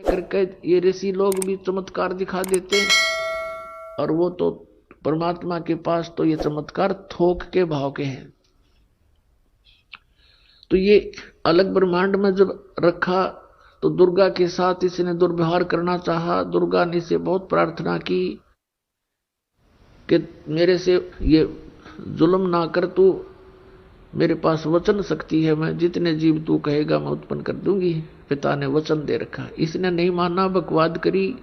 करके ये ऋषि लोग भी चमत्कार दिखा देते हैं, और वो तो परमात्मा के पास तो ये चमत्कार थोक के भाव के हैं। तो ये अलग ब्रह्मांड में जब रखा तो दुर्गा के साथ इसने दुर्व्यवहार करना चाहा। दुर्गा ने इसे बहुत प्रार्थना की कि मेरे से ये जुल्म ना कर, तू मेरे पास वचन शक्ति है, मैं जितने जीव तू कहेगा मैं उत्पन्न कर दूंगी। पिता ने वचन दे रखा, इसने नहीं माना, बकवाद करी,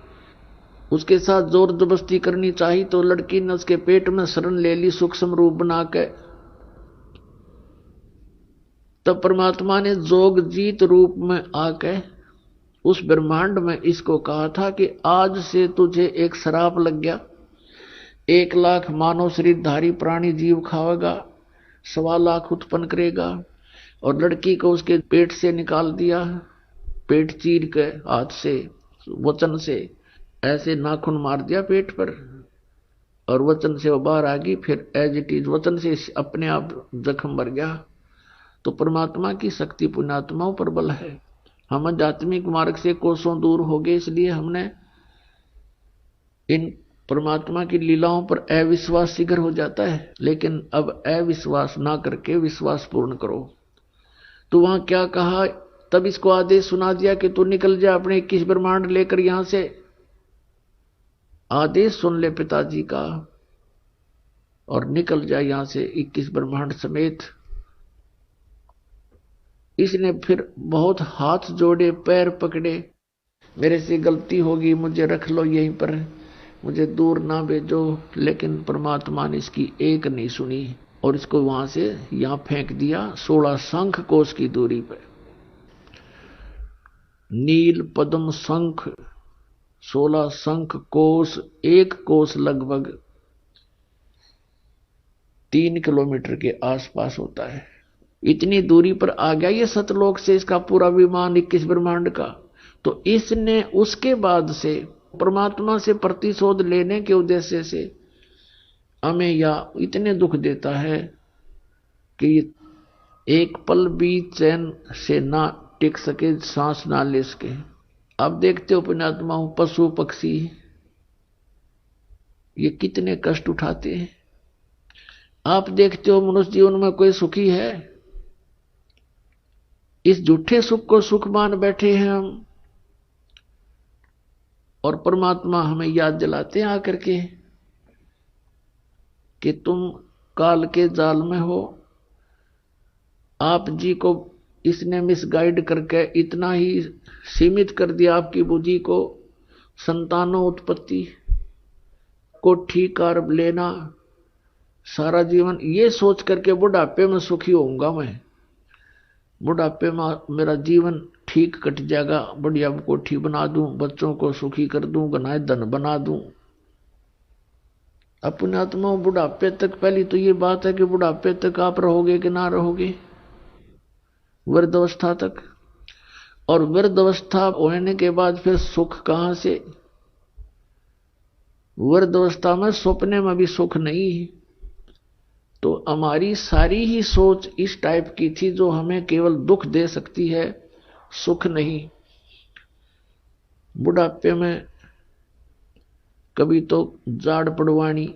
उसके साथ जोर जबरदस्ती करनी चाहिए तो लड़की ने उसके पेट में शरण ले ली सूक्ष्म रूप बना के। तब परमात्मा ने जोग जीत रूप में आके उस ब्रह्मांड में इसको कहा था कि आज से तुझे एक श्राप लग गया, 1,00,000 मानव शरीरधारी प्राणी जीव खावेगा, 1,25,000 उत्पन्न करेगा। और लड़की को उसके पेट से निकाल दिया, पेट चीर के हाथ से वचन से ऐसे नाखून मार दिया पेट पर, और वचन से वो बाहर आ गई। फिर एज इट इज वचन से अपने आप जख्म भर गया। तो परमात्मा की शक्ति पुण्यात्माओं पर बल है। हम आध्यात्मिक मार्ग से कोसों दूर हो गए, इसलिए हमने इन परमात्मा की लीलाओं पर अविश्वास शीघ्र हो जाता है। लेकिन अब अविश्वास ना करके विश्वास पूर्ण करो। तो वहां क्या कहा, तब इसको आदेश सुना दिया कि तू निकल जा अपने 21 ब्रह्मांड लेकर यहां से। आदेश सुन ले पिताजी का और निकल जा यहां से 21 ब्रह्मांड समेत। इसने फिर बहुत हाथ जोड़े, पैर पकड़े, मेरे से गलती होगी, मुझे रख लो यहीं पर, मुझे दूर ना भेजो। लेकिन परमात्मा ने इसकी एक नहीं सुनी और इसको वहां से यहां फेंक दिया 16 शंख कोश की दूरी पर। नील पद्म शंख 16 शंख कोश, एक कोश लगभग 3 किलोमीटर के आसपास होता है। इतनी दूरी पर आ गया ये सतलोक से इसका पूरा विमान 21 ब्रह्मांड का। तो इसने उसके बाद से परमात्मा से प्रतिशोध लेने के उद्देश्य से हमें या इतने दुख देता है कि एक पल भी चैन से ना टिक सके, सांस ना ले सके। अब देखते हो पुण्यात्मा, पशु पक्षी ये कितने कष्ट उठाते हैं। आप देखते हो मनुष्य जीवन में कोई सुखी है? इस झूठे सुख को सुख मान बैठे हैं हम, और परमात्मा हमें याद दिलाते हैं आकर के कि तुम काल के जाल में हो। आप जी को इसने मिसगाइड करके इतना ही सीमित कर दिया आपकी बुद्धि को, संतानों उत्पत्ति, कोठी कार लेना, सारा जीवन ये सोच करके बुढ़ापे में सुखी होऊंगा मैं, बुढ़ापे में मेरा जीवन ठीक कट जाएगा, बढ़िया कोठी बना दूं, बच्चों को सुखी कर दूं, गनाए धन बना दूं। अपने आत्मा बुढ़ापे तक, पहली तो ये बात है कि बुढ़ापे तक आप रहोगे कि ना रहोगे, वृद्धावस्था तक। और वृद्धावस्था होने के बाद फिर सुख कहां से? वृद्धावस्था में सपने में भी सुख नहीं। तो हमारी सारी ही सोच इस टाइप की थी जो हमें केवल दुख दे सकती है, सुख नहीं। बुढ़ापे में कभी तो जाड़ पड़वानी,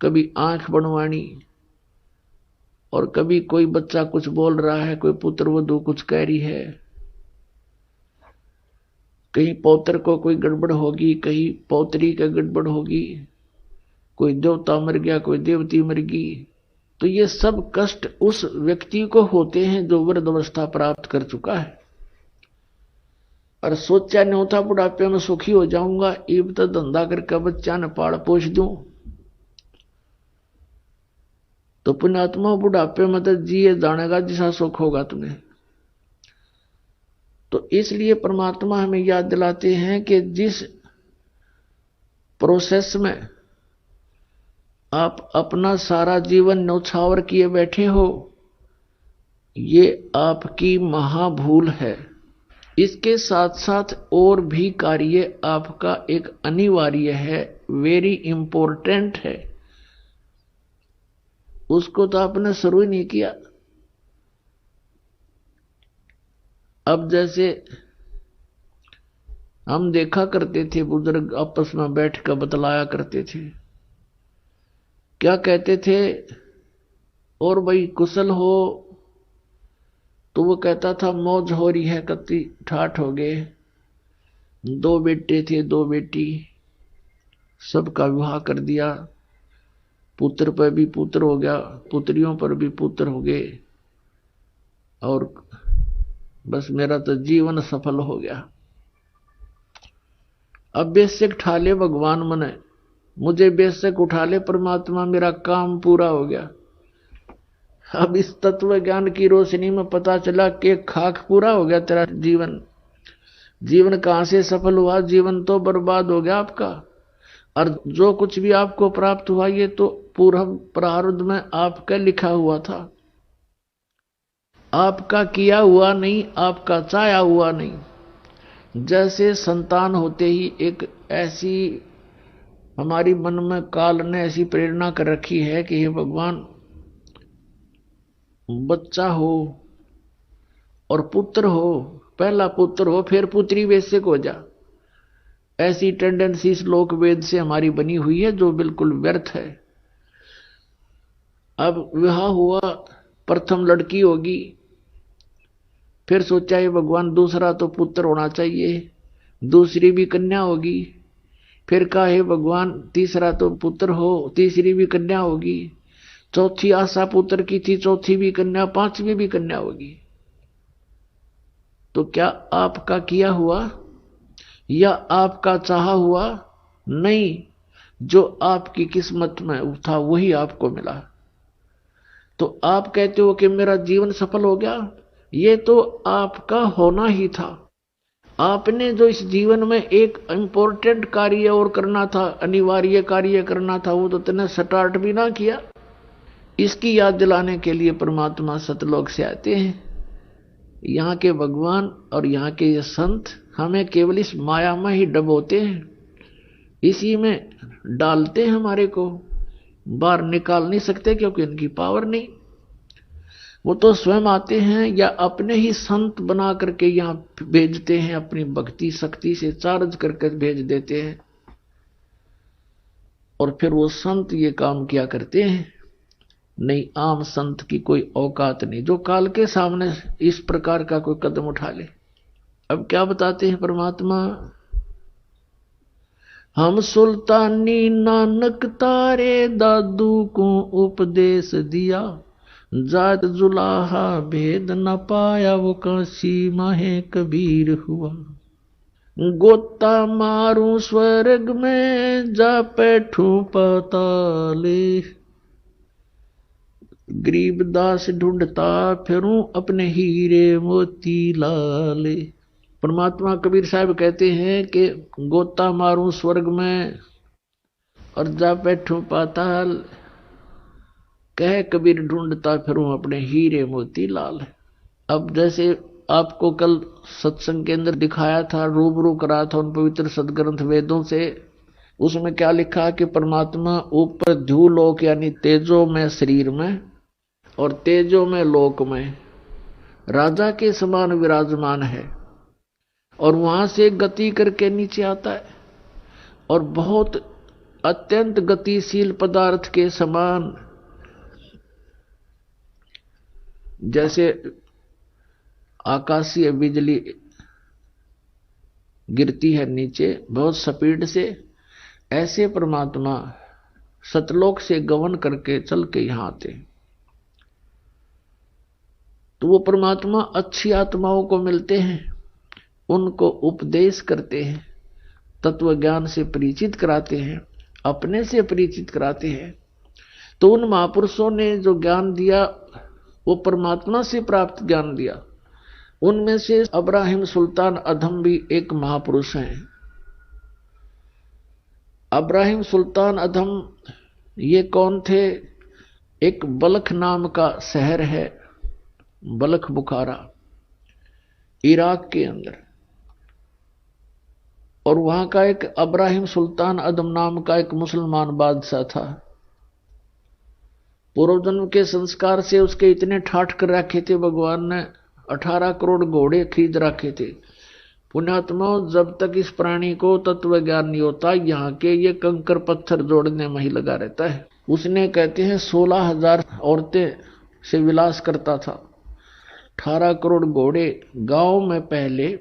कभी आंख बनवानी, और कभी कोई बच्चा कुछ बोल रहा है, कोई पुत्र वधू कुछ कह रही है, कहीं पौत्र को कोई गड़बड़ होगी, कहीं पौत्री का गड़बड़ होगी, कोई देवता मर गया, कोई देवती मर गई। तो ये सब कष्ट उस व्यक्ति को होते हैं जो वृद्धावस्था प्राप्त कर चुका है। और सोचा नहीं होता बुढ़ापे में सुखी हो जाऊंगा, इब तो धंधा करके बच्चा ने पाल पोष दूं। तो पुण्यात्मा बुढ़ापे में तो जिए जानेगा जिसा सुख होगा तुम्हें। तो इसलिए परमात्मा हमें याद दिलाते हैं कि जिस प्रोसेस में आप अपना सारा जीवन न्यौछावर किए बैठे हो, ये आपकी महाभूल है। इसके साथ साथ और भी कार्य आपका एक अनिवार्य है, वेरी इंपॉर्टेंट है, उसको तो आपने शुरू ही नहीं किया। अब जैसे हम देखा करते थे, बुजुर्ग आपस में बैठ कर बतलाया करते थे। क्या कहते थे, और भाई कुशल हो? तो वो कहता था मौज हो रही है, कति ठाठ हो गए। 2 बेटे थे, 2 बेटी, सबका विवाह कर दिया। पुत्र पर भी पुत्र हो गया, पुत्रियों पर भी पुत्र हो गए, और बस मेरा तो जीवन सफल हो गया। अब बेशक ठा ले भगवान मने, मुझे बेशक उठा ले परमात्मा, मेरा काम पूरा हो गया। अब इस तत्व ज्ञान की रोशनी में पता चला कि खाक पूरा हो गया तेरा जीवन। जीवन कहां से सफल हुआ? जीवन तो बर्बाद हो गया आपका। और जो कुछ भी आपको प्राप्त हुआ ये तो पूर्व प्रारब्ध में आपका लिखा हुआ था। आपका किया हुआ नहीं, आपका चाहा हुआ नहीं। जैसे संतान होते ही एक ऐसी हमारी मन में काल ने ऐसी प्रेरणा कर रखी है कि हे भगवान, बच्चा हो और पुत्र हो, पहला पुत्र हो फिर पुत्री बेशक हो जा। ऐसी टेंडेंसी श्लोक वेद से हमारी बनी हुई है जो बिल्कुल व्यर्थ है। अब विवाह हुआ, प्रथम लड़की होगी, फिर सोचा ये भगवान दूसरा तो पुत्र होना चाहिए, दूसरी भी कन्या होगी। फिर कहा हे भगवान तीसरा तो पुत्र हो, तीसरी भी कन्या होगी। चौथी आशा पुत्र की थी, चौथी भी कन्या, पांचवी भी कन्या होगी। तो क्या आपका किया हुआ या आपका चाहा हुआ? नहीं, जो आपकी किस्मत में था वही आपको मिला। तो आप कहते हो कि मेरा जीवन सफल हो गया, ये तो आपका होना ही था। आपने जो इस जीवन में एक इंपॉर्टेंट कार्य और करना था, अनिवार्य कार्य करना था, वो तो तुमने स्टार्ट भी ना किया। इसकी याद दिलाने के लिए परमात्मा सतलोक से आते हैं। यहाँ के भगवान और यहाँ के ये संत हमें केवल इस माया में ही डबोते हैं, इसी में डालते हैं, हमारे को बाहर निकाल नहीं सकते क्योंकि इनकी पावर नहीं। वो तो स्वयं आते हैं या अपने ही संत बना करके यहाँ भेजते हैं, अपनी भक्ति शक्ति से चार्ज करके भेज देते हैं, और फिर वो संत ये काम किया करते हैं। नहीं, आम संत की कोई औकात नहीं जो काल के सामने इस प्रकार का कोई कदम उठा ले। अब क्या बताते हैं परमात्मा, हम सुल्तानी नानक तारे दादू को उपदेश दिया, जात जुलाहा भेद न पाया वो काशी माहे कबीर हुआ। गोता मारू स्वर्ग में जा बैठू पाताले, गरीबदास ढूंढता फिरूं अपने हीरे मोती लाले। परमात्मा कबीर साहब कहते हैं कि गोता मारूं स्वर्ग में और जा बैठूं पाताल, कह कबीर ढूंढता फिरूं अपने हीरे मोती लाल। अब जैसे आपको कल सत्संग के अंदर दिखाया था, रूबरू करा था उन पवित्र सदग्रंथ वेदों से, उसमें क्या लिखा कि परमात्मा ऊपर ध्युलोक यानी तेजो में शरीर में और तेजो में लोक में राजा के समान विराजमान है, और वहां से गति करके नीचे आता है और बहुत अत्यंत गतिशील पदार्थ के समान, जैसे आकाशीय बिजली गिरती है नीचे बहुत स्पीड से, ऐसे परमात्मा सतलोक से गमन करके चल के यहां आते। तो वो परमात्मा अच्छी आत्माओं को मिलते हैं, उनको उपदेश करते हैं, तत्व ज्ञान से परिचित कराते हैं, अपने से परिचित कराते हैं। तो उन महापुरुषों ने जो ज्ञान दिया वो परमात्मा से प्राप्त ज्ञान दिया। उनमें से अब्राहिम सुल्तान अधम भी एक महापुरुष हैं। अब्राहिम सुल्तान अधम ये कौन थे? एक बलख नाम का शहर है, बलख बुखारा, इराक के अंदर, और वहां का एक अब्राहिम सुल्तान अदम नाम का एक मुसलमान बादशाह था। पूर्व जन्म के संस्कार से उसके इतने ठाठ कर रखे थे भगवान ने, 18 करोड़ घोड़े खरीद रखे थे, पुण्यात्माओं, जब तक इस प्राणी को तत्व ज्ञान नहीं होता, यहाँ के ये कंकर पत्थर जोड़ने में ही लगा रहता है। उसने कहते हैं 16,000 औरतें से विलास करता था, 18 करोड़ घोड़े। गांव में पहले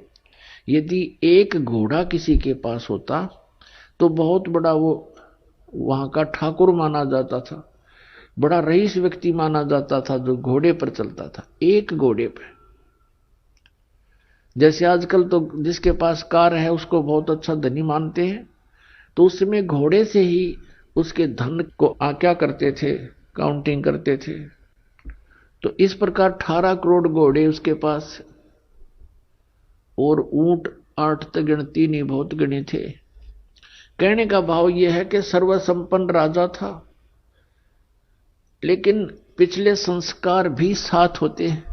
यदि एक घोड़ा किसी के पास होता तो बहुत बड़ा वो वहां का ठाकुर माना जाता था, बड़ा रईस व्यक्ति माना जाता था जो घोड़े पर चलता था, एक घोड़े पर। जैसे आजकल तो जिसके पास कार है उसको बहुत अच्छा धनी मानते हैं, तो उसमें घोड़े से ही उसके धन को आज्ञा करते थे, काउंटिंग करते थे। तो इस प्रकार 18 करोड़ घोड़े उसके पास, और ऊंट 8 तक गिनती नहीं, बहुत गणे थे। कहने का भाव यह है कि सर्वसंपन्न राजा था, लेकिन पिछले संस्कार भी साथ होते हैं।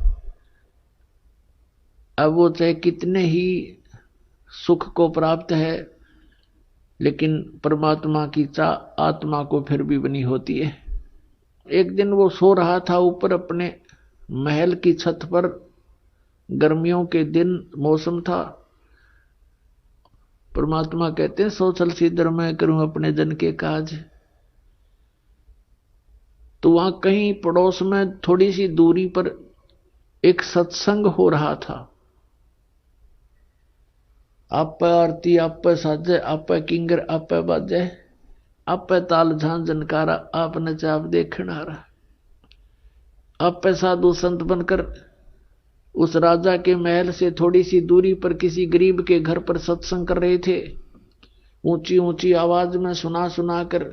अब वो चाहे कितने ही सुख को प्राप्त है, लेकिन परमात्मा की चाह आत्मा को फिर भी बनी होती है। एक दिन वो सो रहा था ऊपर अपने महल की छत पर, गर्मियों के दिन मौसम था। परमात्मा कहते हैं सो चल सीधर मैं करूं अपने जन के काज। तो वहां कहीं पड़ोस में थोड़ी सी दूरी पर एक सत्संग हो रहा था। आप आरती, आप साजे, आप किंगर, आप बाजे, आप ताल झांझ जनकारा, आप नचा, आप देखण आ रहा। आप साधु संत बनकर उस राजा के महल से थोड़ी सी दूरी पर किसी गरीब के घर पर सत्संग कर रहे थे, ऊंची ऊंची आवाज में सुना सुना कर।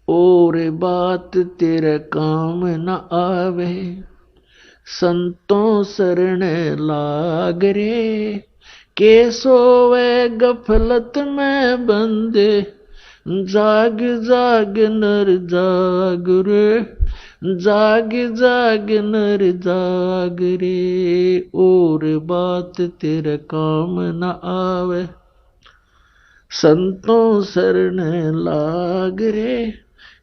और बात तेरे काम न आवे, संतों शरण लाग रे, के सोवे गफलत में बंदे, जाग जाग नर जाग रे, जाग जाग नर जाग रे। और बात तेरे काम न आवे, संतों शरण लाग रे,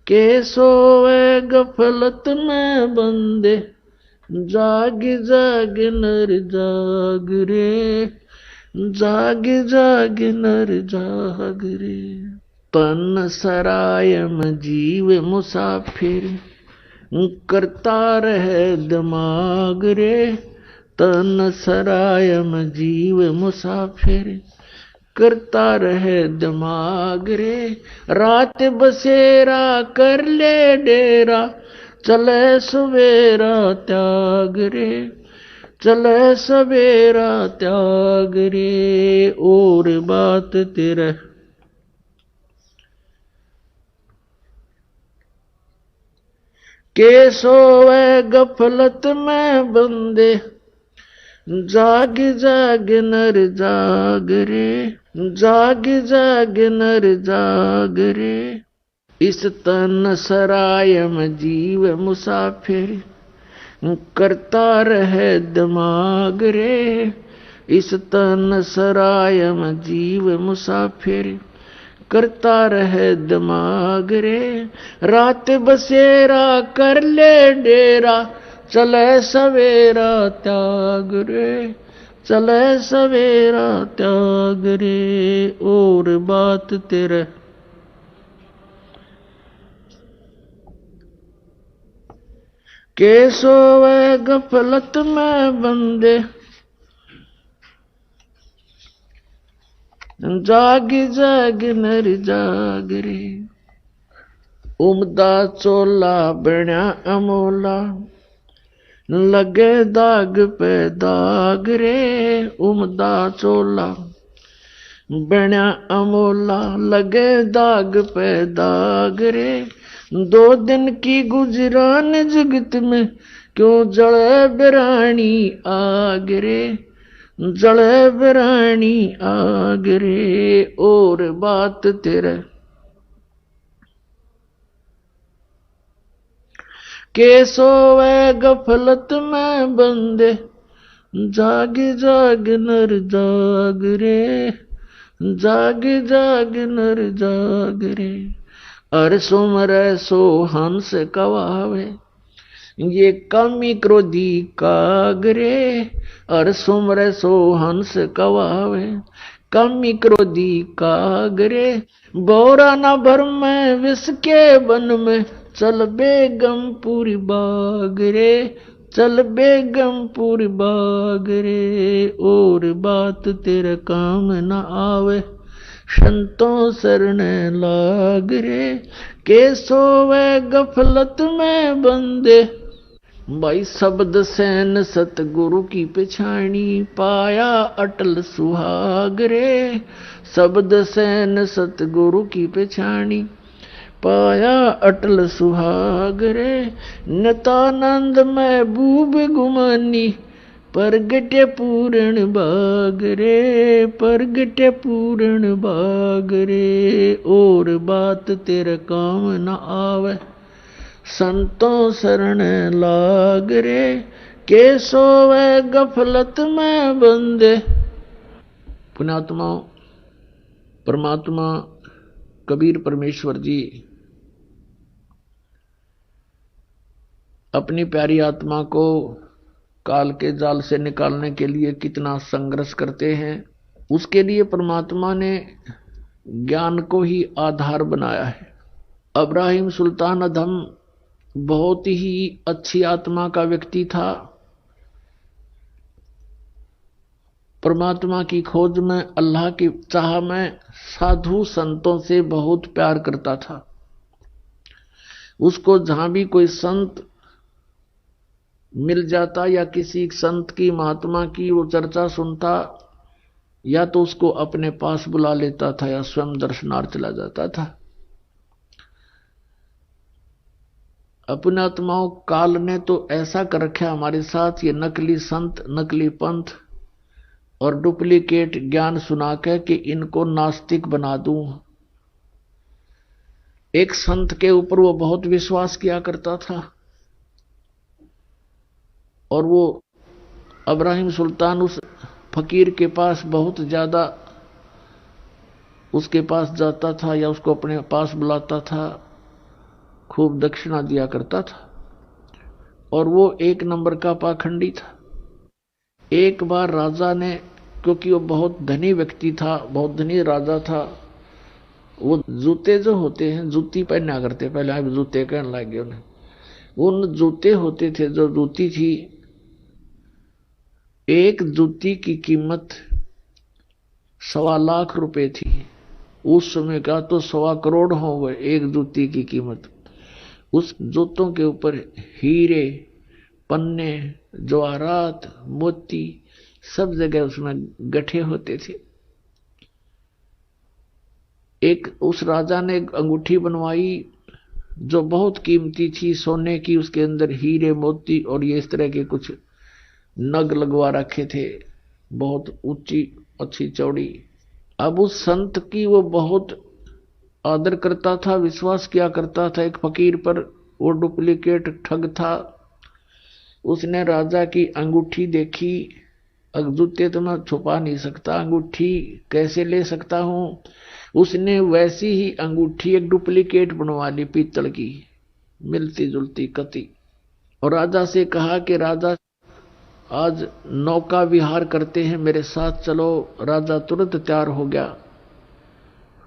के सोवे गफलत में बंदे, जाग जाग नर जाग रे, जाग जाग नर जाग रे। तन सरायम जीव मुसाफिर, करता रहे दिमाग रे। तन सरायम जीव मुसाफिर, करता रहे दिमाग रे। रात बसेरा कर ले डेरा, चले सवेरा त्याग रे, चले सवेरा त्याग रे। और बात तेरा के सोवे गफलत में बंदे, जाग जाग नर जाग रे, जाग जाग नर जाग रे। इस तन सरायम जीव मुसाफिर, करता रहे दिमाग रे। इस तन सरायम जीव मुसाफिर, करता रहे दिमाग रे। रात बसेरा कर ले डेरा, चले सवेरा त्याग रे, चले सवेरा त्याग रे। और बात तेरे के सोवे गफलत में बंदे, जाग जाग नर जाग रे। उमदा चोला बण्या अमोला, लगे दाग पे दाग रे। उमदा चोला बण्या अमोला, लगे दाग पे दाग रे। 2 दिन की गुजरान जगत में, क्यों जले बिरानी आग रे, जले बिरानी आग रे। और बात तेरे के सोवे गफलत में बंदे, जाग जाग नर जाग रे, जाग जाग नर जाग रे। अर सुमरे सो हंस कवावे, ये कामी क्रोधी कागरे और सुमरे सो हंस कवावे। कामी क्रोधी कागरे बोरा न भर में विष के वन में चल बेगम पूरी बागरे, चल बेगम पूरी बागरे। और बात तेरे काम न आवे संतों शरण लाग रे, के सोवे गफलत में बंदे। भाई शब्द सैन सतगुरु की पिछाणी पाया अटल सुहाग रे। शब्द सैन सतगुरु की पिछाणी पाया अटल सुहाग रे। नितानंद महबूब गुमानी परगटे पूर्ण बाग रे, परगटे पूर्ण बाग रे। और बात तेरे काम न आवे संतों शरण लाग रे, के सोवे गफलत में बंदे। पुण्यात्मा परमात्मा कबीर परमेश्वर जी अपनी प्यारी आत्मा को काल के जाल से निकालने के लिए कितना संघर्ष करते हैं। उसके लिए परमात्मा ने ज्ञान को ही आधार बनाया है। इब्राहिम सुल्तान अधम बहुत ही अच्छी आत्मा का व्यक्ति था। परमात्मा की खोज में, अल्लाह की चाह में साधु संतों से बहुत प्यार करता था। उसको जहां भी कोई संत मिल जाता या किसी संत की, महात्मा की वो चर्चा सुनता, या तो उसको अपने पास बुला लेता था या स्वयं दर्शनार्थ चला जाता था। अपने आत्माओं काल ने तो ऐसा कर रखा हमारे साथ, ये नकली संत, नकली पंथ और डुप्लीकेट ज्ञान सुना के कि इनको नास्तिक बना दूं। एक संत के ऊपर वो बहुत विश्वास किया करता था और वो इब्राहिम सुल्तान उस फकीर के पास बहुत ज्यादा उसके पास जाता था या उसको अपने पास बुलाता था, खूब दक्षिणा दिया करता था। और वो एक नंबर का पाखंडी था। एक बार राजा ने, क्योंकि वो बहुत धनी व्यक्ति था, बहुत धनी राजा था, वो जूते जो होते हैं, जूती पहना करते, पहले आप जूते कहने लगे उन्हें, उन जूते होते थे जो जूती थी, एक जूती की कीमत 1.25 लाख रुपए थी। उस समय का तो 1.25 करोड़ हो गए एक जूती की कीमत। उस जूतों के ऊपर हीरे, पन्ने, जवाहरात, मोती सब जगह उसमें गठे होते थे। एक उस राजा ने एक अंगूठी बनवाई जो बहुत कीमती थी, सोने की, उसके अंदर हीरे, मोती और ये इस तरह के कुछ नग लगवा रखे थे, बहुत ऊंची, अच्छी, चौड़ी। अब उस संत की वो बहुत आदर करता था, विश्वास किया करता था एक फकीर पर। वो डुप्लीकेट ठग था। उसने राजा की अंगूठी देखी, जूते तो मैं छुपा नहीं सकता, अंगूठी कैसे ले सकता हूं। उसने वैसी ही अंगूठी एक डुप्लीकेट बनवा ली, पीतल की, मिलती जुलती कति। और राजा से कहा कि राजा आज नौका विहार करते हैं, मेरे साथ चलो। राजा तुरंत तैयार हो गया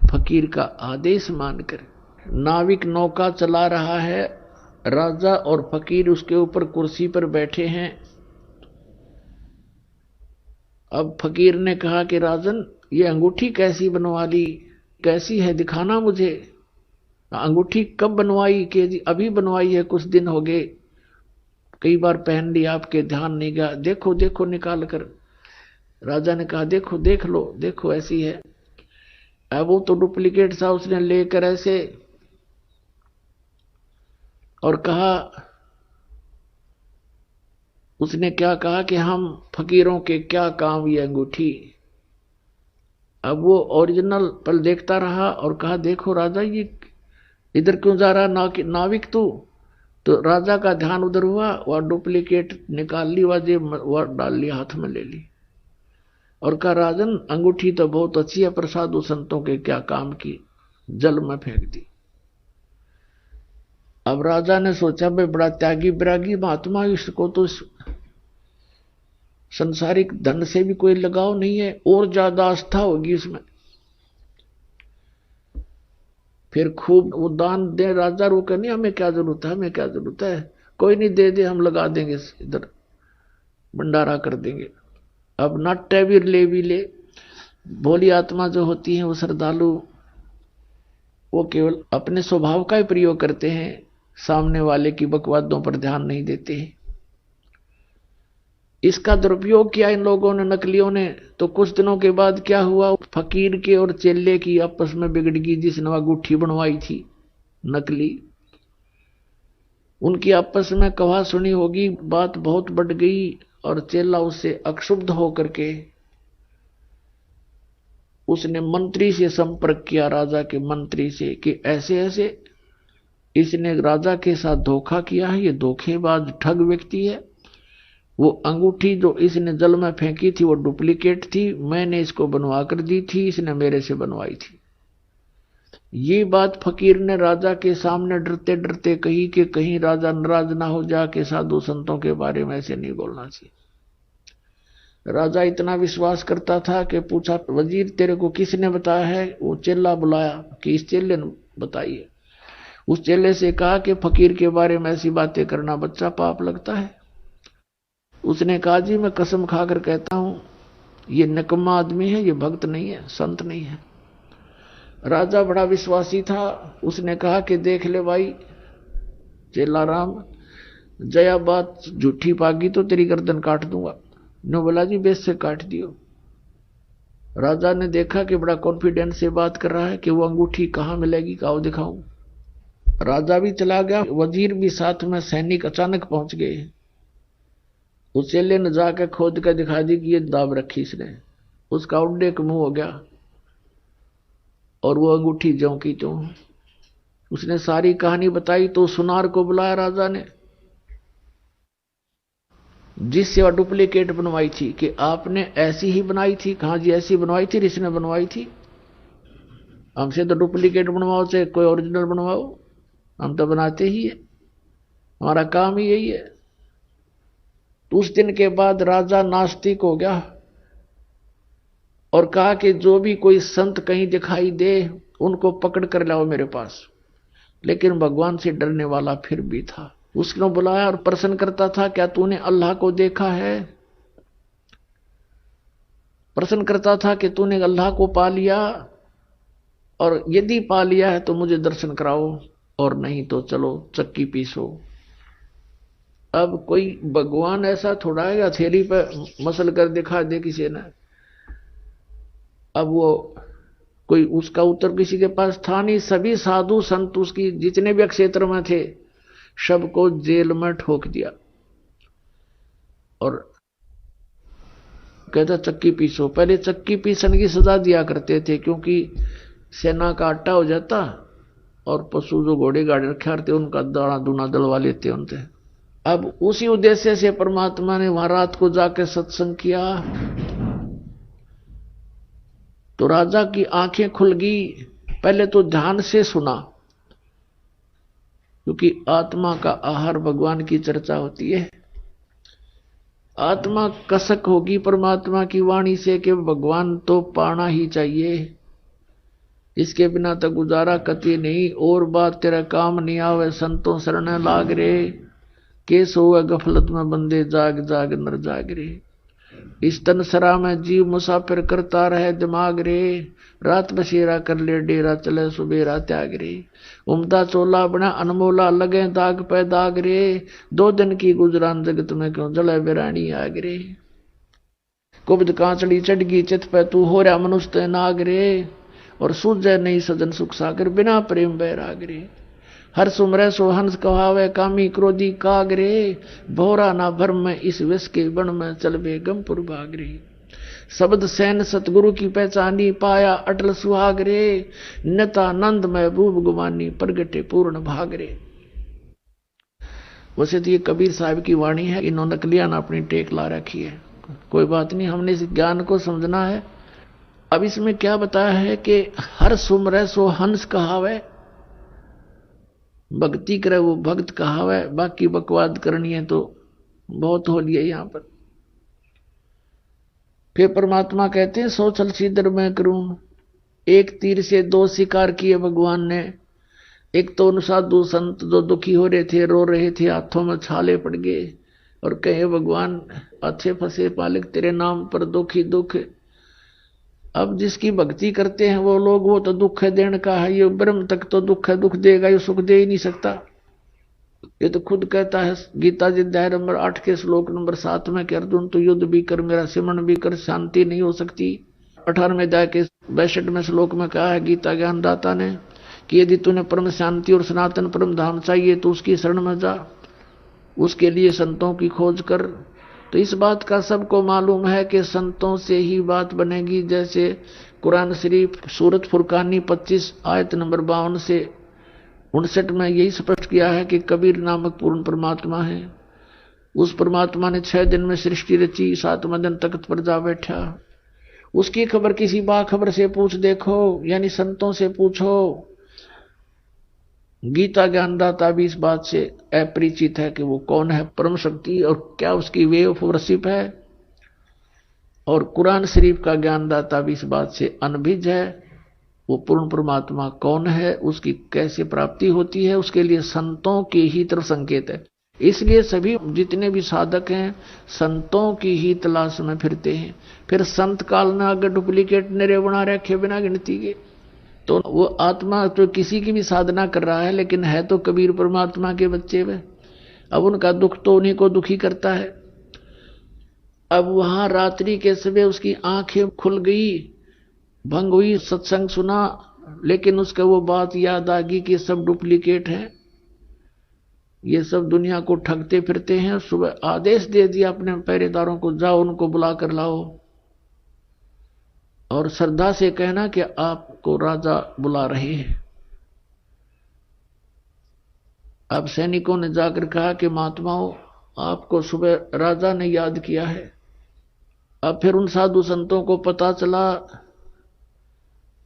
फकीर का आदेश मानकर। नाविक नौका चला रहा है, राजा और फकीर उसके ऊपर कुर्सी पर बैठे हैं। अब फकीर ने कहा कि राजन, ये अंगूठी कैसी बनवा ली, कैसी है, दिखाना मुझे। अंगूठी कब बनवाई? कि जी अभी बनवाई है, कुछ दिन हो गए, कई बार पहन ली, आपके ध्यान नहीं गया, देखो देखो निकाल कर। राजा ने कहा देखो, देख लो, देखो ऐसी है। अब वो तो डुप्लीकेट था, उसने लेकर ऐसे और कहा, उसने क्या कहा कि हम फकीरों के क्या काम ये अंगूठी। अब वो ओरिजिनल पर देखता रहा और कहा देखो राजा, ये इधर क्यों जा रहा नाविक तू? तो राजा का ध्यान उधर हुआ, वह डुप्लीकेट निकाल ली, वह डाल ली, हाथ में ले ली और कहा राजन, अंगूठी तो बहुत अच्छी है पर साधु संतों के क्या काम की, जल में फेंक दी। अब राजा ने सोचा भाई बड़ा त्यागी विरागी महात्मा, इसको तो संसारिक धन से भी कोई लगाव नहीं है, और ज्यादा आस्था होगी इसमें। फिर खूब वो दान दे। राजा रोके नहीं, हमें क्या जरूरत है, हमें क्या जरूरत है, कोई नहीं, दे दे, हम लगा देंगे, इधर भंडारा कर देंगे। अब नाट्य भी ले। भोली आत्मा जो होती है वो श्रद्धालु, वो केवल अपने स्वभाव का ही प्रयोग करते हैं, सामने वाले की बकवादों पर ध्यान नहीं देते हैं। इसका दुरुपयोग किया इन लोगों ने, नकलियों ने। तो कुछ दिनों के बाद क्या हुआ, फकीर के और चेले की आपस में बिगड़ गई। जिसने अंगूठी बनवाई थी नकली, उनकी आपस में कहा सुनी होगी, बात बहुत बढ़ गई। और चेला उससे अक्षुब्ध होकर के उसने मंत्री से संपर्क किया, राजा के मंत्री से, कि ऐसे ऐसे इसने राजा के साथ धोखा किया है, ये धोखेबाज ठग व्यक्ति है। वो अंगूठी जो इसने जल में फेंकी थी वो डुप्लीकेट थी, मैंने इसको बनवा कर दी थी, इसने मेरे से बनवाई थी। ये बात फकीर ने राजा के सामने डरते डरते कही कि कहीं राजा नाराज ना हो जा के साधु संतों के बारे में ऐसे नहीं बोलना चाहिए। राजा इतना विश्वास करता था कि पूछा, वजीर तेरे को किसने बताया है? वो चेला बुलाया कि इस चेले ने बताई है। उस चेले से कहा कि फकीर के बारे में ऐसी बातें करना बच्चा पाप लगता है। उसने कहा, जी मैं कसम खाकर कहता हूं ये निकम्मा आदमी है, ये भक्त नहीं है, संत नहीं है। राजा बड़ा विश्वासी था। उसने कहा कि देख ले भाई चेला राम, जया बात झूठी पागी तो तेरी गर्दन काट दूंगा। नो बोला, जी बेस से काट दियो। राजा ने देखा कि बड़ा कॉन्फिडेंस से बात कर रहा है कि वो अंगूठी कहां मिलेगी, काओ दिखाऊं। राजा भी चला गया, वजीर भी साथ में, सैनिक अचानक पहुंच गए। उस चेले ने जाकर खोद कर दिखा दी कि ये दाब रखी इसने। उसका उड्डे का मुंह हो गया और वो अंगूठी ज्यों की त्यों। उसने सारी कहानी बताई तो सुनार को बुलाया राजा ने, जिससे वह डुप्लीकेट बनवाई थी, कि आपने ऐसी ही बनाई थी? कहा जी ऐसी बनवाई थी, इसने बनवाई थी। हमसे तो डुप्लीकेट बनवाओ से कोई ओरिजिनल बनवाओ, हम तो बनाते ही है, हमारा काम ही यही है। तो उस दिन के बाद राजा नास्तिक हो गया और कहा कि जो भी कोई संत कहीं दिखाई दे उनको पकड़ कर लाओ मेरे पास। लेकिन भगवान से डरने वाला फिर भी था। उसने बुलाया और प्रश्न करता था, क्या तूने अल्लाह को देखा है? प्रश्न करता था कि तूने अल्लाह को पा लिया, और यदि पा लिया है तो मुझे दर्शन कराओ, और नहीं तो चलो चक्की पीसो। अब कोई भगवान ऐसा थोड़ा है हथेली पे मसल कर दिखा दे किसी ने। अब वो कोई उसका उत्तर किसी के पास था नहीं। सभी साधु संत उसकी जितने भी क्षेत्र में थे सबको जेल में ठोक दिया और कहता चक्की पीसो। पहले चक्की पीसन की सजा दिया करते थे, क्योंकि सेना का आटा हो जाता और पशु जो घोड़े गाड़े रखे रहते उनका दाना दूना दलवा लेते उनसे। अब उसी उद्देश्य से परमात्मा ने वहां रात को जाकर सत्संग किया तो राजा की आंखें खुल गई। पहले तो ध्यान से सुना, क्योंकि आत्मा का आहार भगवान की चर्चा होती है। आत्मा कसक होगी परमात्मा की वाणी से कि भगवान तो पाना ही चाहिए, इसके बिना तो गुजारा कति नहीं। और बात तेरा काम नहीं आवे, संतों शरण लाग रे, केस हुआ गफलत में बंदे जाग जाग नर जाग रे। इस तन सरा में जीव मुसाफिर करता रहे दिमाग रे, रात बसेरा कर ले डेरा चले सुबेरा त्याग रे। उमदा चोला बना अनमोला लगे दाग पे दाग रे, 2 दिन की गुजरान जगत में क्यों जले बिरानी आग रे। कुब्द कांचड़ी चढ़गी चित पे तू हो रहा मनुष्य नाग रे, और सूझे नहीं सजन सुख सागर बिना प्रेम बैराग रे। हर सुमरे सो हंस कहावे कामी क्रोधी काग रे, भोरा ना भर में इस विष के बन में चलबे गमपुर भाग रे। शब्द सैन सतगुरु की पहचानी, पाया अटल सुहाग रे, नतानंद महबूब गुमानी प्रगटे पूर्ण भाग रे। वैसे तो ये कबीर साहब की वाणी है, इन्होंने नकलियां अपनी टेक ला रखी है। कोई बात नहीं, हमने इस ज्ञान को समझना है। अब इसमें क्या बताया है कि हर सुमरे सो हंस कहावे, भक्ति करे वो भक्त कहावे, बाकी बकवाद करनी है तो बहुत हो लिया यहाँ पर। फिर परमात्मा कहते हैं सो चल सीधर मैं करूं। एक तीर से दो शिकार किए भगवान ने। एक तो उन साधु संत जो दुखी हो रहे थे, रो रहे थे, हाथों में छाले पड़ गए और कहे भगवान अच्छे फंसे पालिक तेरे नाम पर दुखी दुख। अब जिसकी भक्ति करते हैं वो लोग, वो तो दुख है देने का है, ये ब्रह्म तक तो दुख है, दुख देगा, ये सुख दे ही नहीं सकता। ये तो खुद कहता है गीता जी अध्याय नंबर 8 के श्लोक नंबर 7 में कि अर्जुन तो युद्ध भी कर, मेरा सिमरण भी कर, शांति नहीं हो सकती। 18वें अध्याय के 62वें श्लोक में कहा है गीता ज्ञानदाता ने कि यदि तूने परम शांति और सनातन परम धाम चाहिए तो उसकी शरण में जा, उसके लिए संतों की खोज कर। तो इस बात का सबको मालूम है कि संतों से ही बात बनेगी। जैसे कुरान शरीफ सूरत फुरकानी 25 आयत नंबर 52 से 59 में यही स्पष्ट किया है कि कबीर नामक पूर्ण परमात्मा है। उस परमात्मा ने 6 दिन में सृष्टि रची, 7वें दिन तख्त पर जा बैठा। उसकी खबर किसी बाखबर से पूछ देखो, यानी संतों से पूछो। गीता ज्ञानदाता भी इस बात से अपरिचित है कि वो कौन है परम शक्ति और क्या उसकी वे ऑफ वर्शिप है। और कुरान शरीफ का ज्ञानदाता भी इस बात से अनभिज्ञ है, वो पूर्ण परमात्मा कौन है, उसकी कैसे प्राप्ति होती है, उसके लिए संतों की ही तरफ संकेत है। इसलिए सभी जितने भी साधक हैं संतों की ही तलाश में फिरते हैं। फिर संत काल ने अगर डुप्लीकेट निरे बना रखे बिना गिनती के, तो वो आत्मा तो किसी की भी साधना कर रहा है लेकिन है तो कबीर परमात्मा के बच्चे में। अब उनका दुख तो उन्हीं को दुखी करता है। अब वहां रात्रि के समय उसकी आंखें खुल गई, भंग हुई, सत्संग सुना, लेकिन उसका वो बात याद आ गई कि सब डुप्लीकेट है, ये सब दुनिया को ठगते फिरते हैं। सुबह आदेश दे दिया अपने पहरेदारों को, जाओ उनको बुला कर लाओ और श्रद्धा से कहना कि आपको राजा बुला रहे हैं। अब सैनिकों ने जाकर कहा कि महात्माओं आपको सुबह राजा ने याद किया है। अब फिर उन साधु संतों को पता चला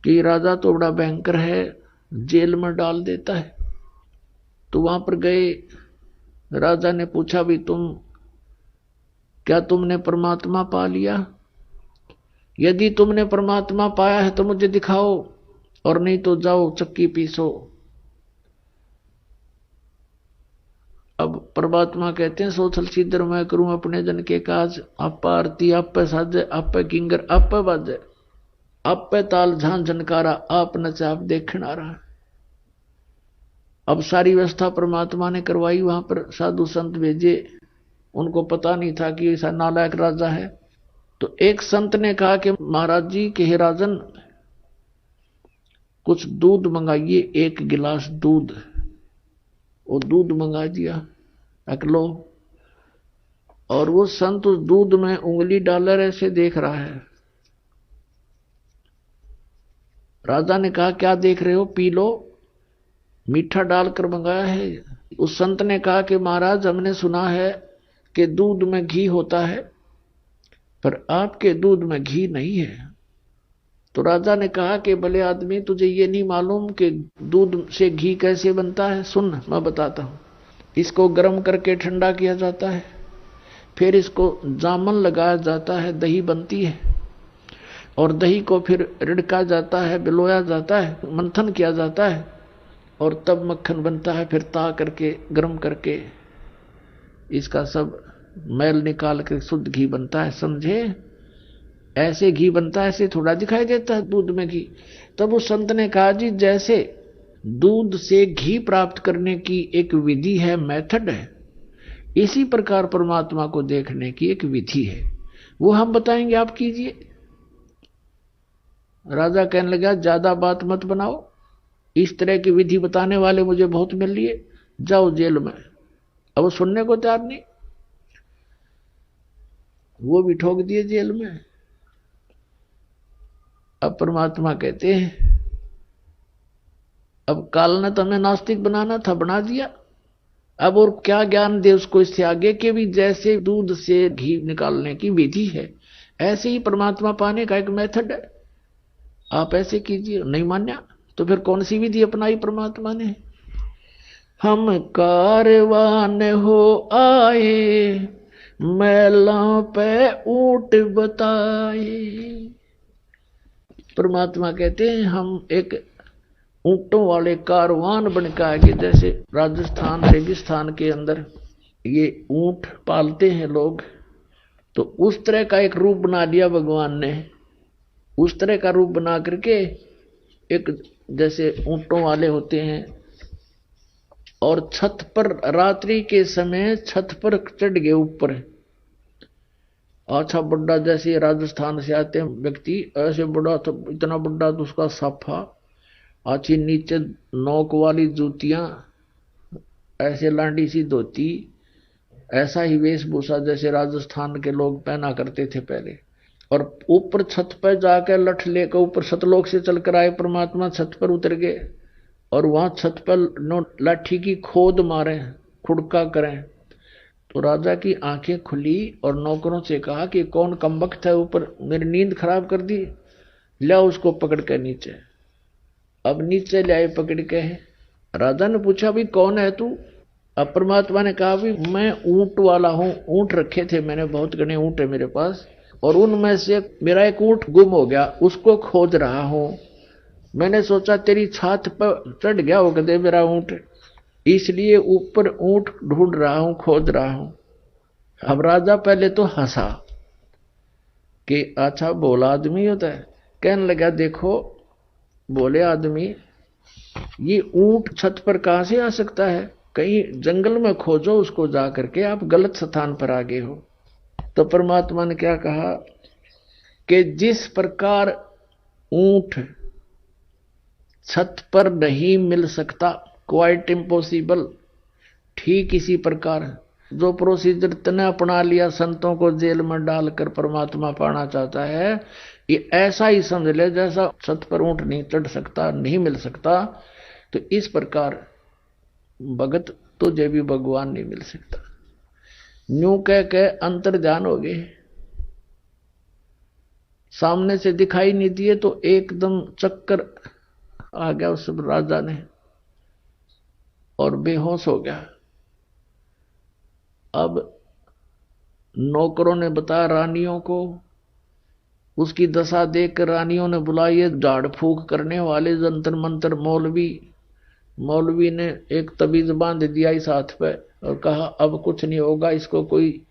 कि राजा तो बड़ा भयंकर है, जेल में डाल देता है। तो वहां पर गए, राजा ने पूछा भी क्या तुमने परमात्मा पा लिया? यदि तुमने परमात्मा पाया है तो मुझे दिखाओ, और नहीं तो जाओ चक्की पीसो। अब परमात्मा कहते हैं सोचल सीधर मैं करूं अपने जन के काज, आप आरती आप साजे, आप किंगर आप बाजे, आप ताल झांझ झनकारा, आप नचा आप देखण आ रहा। अब सारी व्यवस्था परमात्मा ने करवाई, वहां पर साधु संत भेजे, उनको पता नहीं था कि ऐसा नालायक राजा है। तो एक संत ने कहा कि महाराज जी के हे राजन कुछ दूध मंगाइए, 1 गिलास दूध। वो दूध मंगा दिया, अकलो। और वो संत उस दूध में उंगली डालर ऐसे देख रहा है। राजा ने कहा क्या देख रहे हो, पी लो, मीठा डालकर मंगाया है। उस संत ने कहा कि महाराज हमने सुना है कि दूध में घी होता है, पर आपके दूध में घी नहीं है। तो राजा ने कहा कि भले आदमी तुझे ये नहीं मालूम कि दूध से घी कैसे बनता है? सुन मैं बताता हूं। इसको गर्म करके ठंडा किया जाता है, फिर इसको जामन लगाया जाता है, दही बनती है, और दही को फिर रिड़का जाता है, बिलोया जाता है, मंथन किया जाता है, और तब मक्खन बनता है। फिर ता करके गर्म करके इसका सब मैल निकाल कर शुद्ध घी बनता है। समझे? ऐसे घी बनता है, ऐसे थोड़ा दिखाई देता है दूध में घी। तब उस संत ने कहा जी जैसे दूध से घी प्राप्त करने की एक विधि है, मेथड है, इसी प्रकार परमात्मा को देखने की एक विधि है, वो हम बताएंगे, आप कीजिए। राजा कहने लगा ज्यादा बात मत बनाओ, इस तरह की विधि बताने वाले मुझे बहुत मिल लिए, जाओ जेल में। अब वो सुनने को तैयार नहीं, वो भी ठोक दिए जेल में। अब परमात्मा कहते हैं अब काल ने तो हमें नास्तिक बनाना था, बना दिया। अब और क्या ज्ञान दे उसको इससे आगे के भी जैसे दूध से घी निकालने की विधि है, ऐसे ही परमात्मा पाने का एक मेथड है, आप ऐसे कीजिए। नहीं मान्या तो फिर कौन सी विधि अपनाई परमात्मा ने? हम कारवान हो आए, मैलों पे ऊंट बताए। परमात्मा कहते हैं हम एक ऊंटों वाले कारवान बन के आगे, जैसे राजस्थान रेगिस्तान के अंदर ये ऊंट पालते हैं लोग, तो उस तरह का एक रूप बना दिया भगवान ने। उस तरह का रूप बना करके एक जैसे ऊंटों वाले होते हैं, और छत पर रात्रि के समय छत पर चढ़ गए ऊपर। अच्छा बड़ा, जैसे राजस्थान से आते हैं व्यक्ति, ऐसे बड़ा तो इतना बड़ा तो उसका साफा, अच्छी नीचे नोक वाली जूतियां, ऐसे लांडी सी धोती, ऐसा ही वेशभूषा जैसे राजस्थान के लोग पहना करते थे पहले। और ऊपर छत पर जाकर लठ लेकर ऊपर सतलोक से चलकर आए परमात्मा, छत पर उतर गए और वहां छत पर लाठी की खोद मारे, खुड़का करें। तो राजा की आंखें खुली और नौकरों से कहा कि कौन कमबख्त है ऊपर, मेरी नींद खराब कर दी, लिया उसको पकड़ कर नीचे। अब नीचे ले आए पकड़ के। राजा ने पूछा भी कौन है तू? अब परमात्मा ने कहा भी मैं ऊंट वाला हूं, ऊंट रखे थे मैंने, बहुत घने ऊंट है मेरे पास, और उनमें से मेरा एक ऊंट गुम हो गया, उसको खोज रहा हूं। मैंने सोचा तेरी छात पर चढ़ गया हो कदे मेरा ऊंट, इसलिए ऊपर ऊंट ढूंढ रहा हूं, खोज रहा हूं। अब राजा पहले तो हंसा कि अच्छा बोला आदमी होता है। कहने लगा देखो बोले आदमी, ये ऊंट छत पर कहां से आ सकता है, कहीं जंगल में खोजो उसको जा करके, आप गलत स्थान पर आ गए हो। तो परमात्मा ने क्या कहा कि जिस प्रकार ऊंट छत पर नहीं मिल सकता, क्वाइट इम्पॉसिबल, ठीक इसी प्रकार जो प्रोसीजर तने अपना लिया संतों को जेल में डालकर परमात्मा पाना चाहता है, ये ऐसा ही समझ ले जैसा छत पर ऊंट नहीं चढ़ सकता, नहीं मिल सकता, तो इस प्रकार भगत तुझे भी भगवान नहीं मिल सकता। न्यू कह के अंतर ध्यान हो गए, सामने से दिखाई नहीं दिए तो एकदम चक्कर आ गया उस राजा ने और बेहोश हो गया। अब नौकरों ने बताया रानियों को, उसकी दशा देखकर रानियों ने बुलाई झाड़ फूक करने वाले जंतर मंतर मौलवी ने एक तबीज बांध दिया इस हाथ पे और कहा अब कुछ नहीं होगा, इसको कोई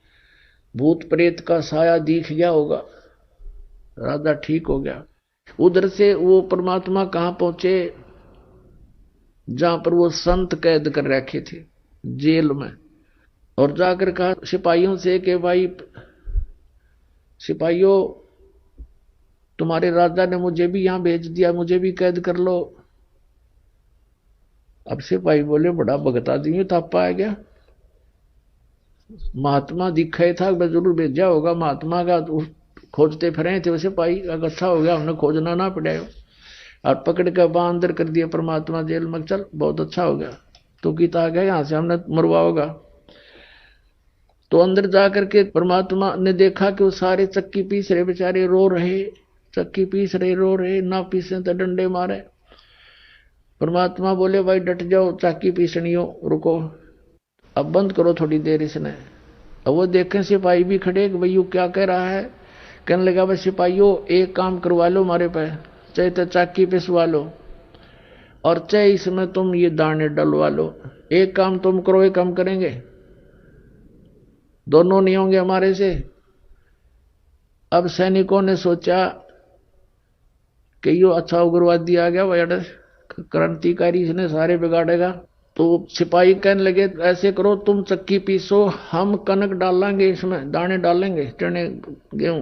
भूत प्रेत का साया दिख गया होगा। राजा ठीक हो गया। उधर से वो परमात्मा कहां पहुंचे, जहां पर वो संत कैद कर रखे थे जेल में, और जाकर कहा सिपाहियों से कि भाई सिपाहियों, तुम्हारे राजा ने मुझे भी यहां भेज दिया, मुझे भी कैद कर लो। अब सिपाही बोले बड़ा भगत आदमी थापा आ गया, महात्मा दिखा ही था, मैं जरूर भेजा होगा महात्मा का, खोजते फिरे थे वैसे पाई। अच्छा हो गया हमने खोजना ना पड़ा, और पकड़ के अंदर कर दिया परमात्मा जेल में, चल बहुत अच्छा हो गया, तो गीता आ गया यहां से हमने मरवा होगा। तो अंदर जाकर के परमात्मा ने देखा कि वो सारे चक्की पीस रहे बेचारे, रो रहे, चक्की पीस रहे, रो रहे, ना पीसे तो डंडे मारे। परमात्मा बोले भाई डट जाओ, चक्की पीसनी हो, रुको अब बंद करो थोड़ी देर इसने। अब वो देखें सिपाही भी खड़े कि भाई क्या कह रहा है। कहने लगा भाई सिपाहियों एक काम करवा लो हमारे पे, चाहे तो चक्की पिसवा लो और चाहे इसमें तुम ये दाने डलवा लो, एक काम तुम करो एक काम करेंगे, दोनों नहीं होंगे हमारे से। अब सैनिकों ने सोचा कि यो अच्छा उग्रवादी आ गया भाई, क्रांतिकारी, इसने सारे बिगाड़ेगा। तो सिपाही कहने लगे ऐसे करो तुम चक्की पीसो, हम कनक डालेंगे, इसमें दाने डालेंगे, चने गेहूं।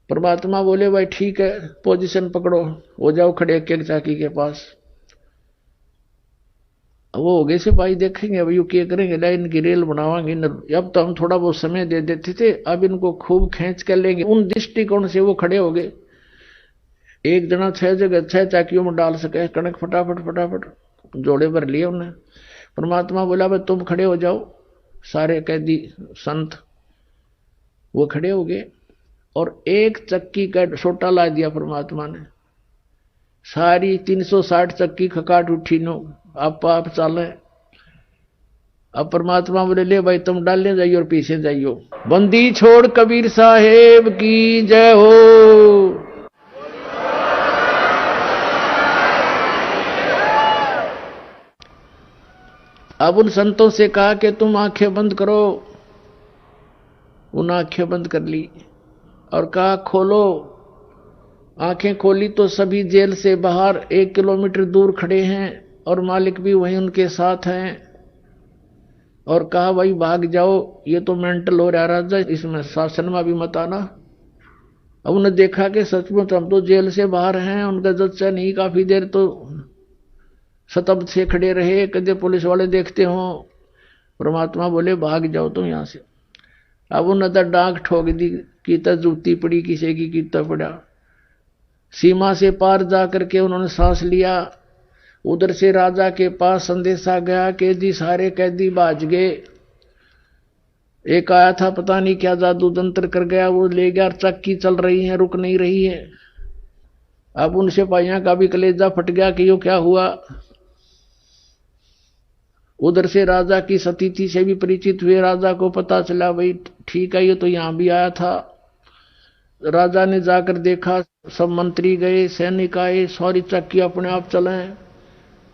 परमात्मा बोले भाई ठीक है, पोजीशन पकड़ो, हो जाओ खड़े एक एक चाकी के पास। वो हो गए सिपाही, देखेंगे अब यू क्या करेंगे, लाइन की रेल बनावाएंगे। अब तो हम थोड़ा बहुत समय दे देते थे, अब इनको खूब खींच कर लेंगे। उन दृष्टिकोण से वो खड़े हो गए, एक जना 6 जगह 6 चाकियों में डाल सके कणक, फटाफट फटाफट जोड़े भर लिए उन्हें। परमात्मा बोला भाई तुम खड़े हो जाओ, सारे कैदी संत वो खड़े हो गए और एक चक्की का सोटा ला दिया परमात्मा ने। सारी 360 चक्की खकाट उठी नो, आप चले। अब परमात्मा बोले ले भाई तुम डालने जाइयो और पीछे जाइयो। बंदी छोड़ कबीर साहेब की जय हो। अब उन संतों से कहा कि तुम आंखें बंद करो। उन आंखें बंद कर ली और कहा खोलो। आंखें खोली तो सभी जेल से बाहर 1 किलोमीटर दूर खड़े हैं और मालिक भी वहीं उनके साथ हैं। और कहा भाई भाग जाओ, ये तो मेंटल हो रहा राजा, इसमें शासन में भी मत आना। अब उन्हें देखा कि सचमुच हम तो जेल से बाहर हैं। उनका जज नहीं, काफी देर तो शतब्द से खड़े रहे, कदे पुलिस वाले देखते हो। परमात्मा बोले भाग जाओ तुम यहां से। अब उन्हें तो डांक ठोक दी, कीता जूती पड़ी किसी की, कीता पड़ा। सीमा से पार जा करके उन्होंने सांस लिया। उधर से राजा के पास संदेशा गया, कैदी सारे कैदी भाज गए। एक आया था पता नहीं क्या जादू तंत्र कर गया, वो ले गया। चक्की चल रही है, रुक नहीं रही है। अब उन सिपाहियों का भी कलेजा फट गया कि यो क्या हुआ। उधर से राजा की सतीथि से भी परिचित हुए। राजा को पता चला भाई ठीक है, ये तो यहां भी आया था। राजा ने जाकर देखा, सब मंत्री गए, सैनिक आए, सारी चक्की अपने आप चले।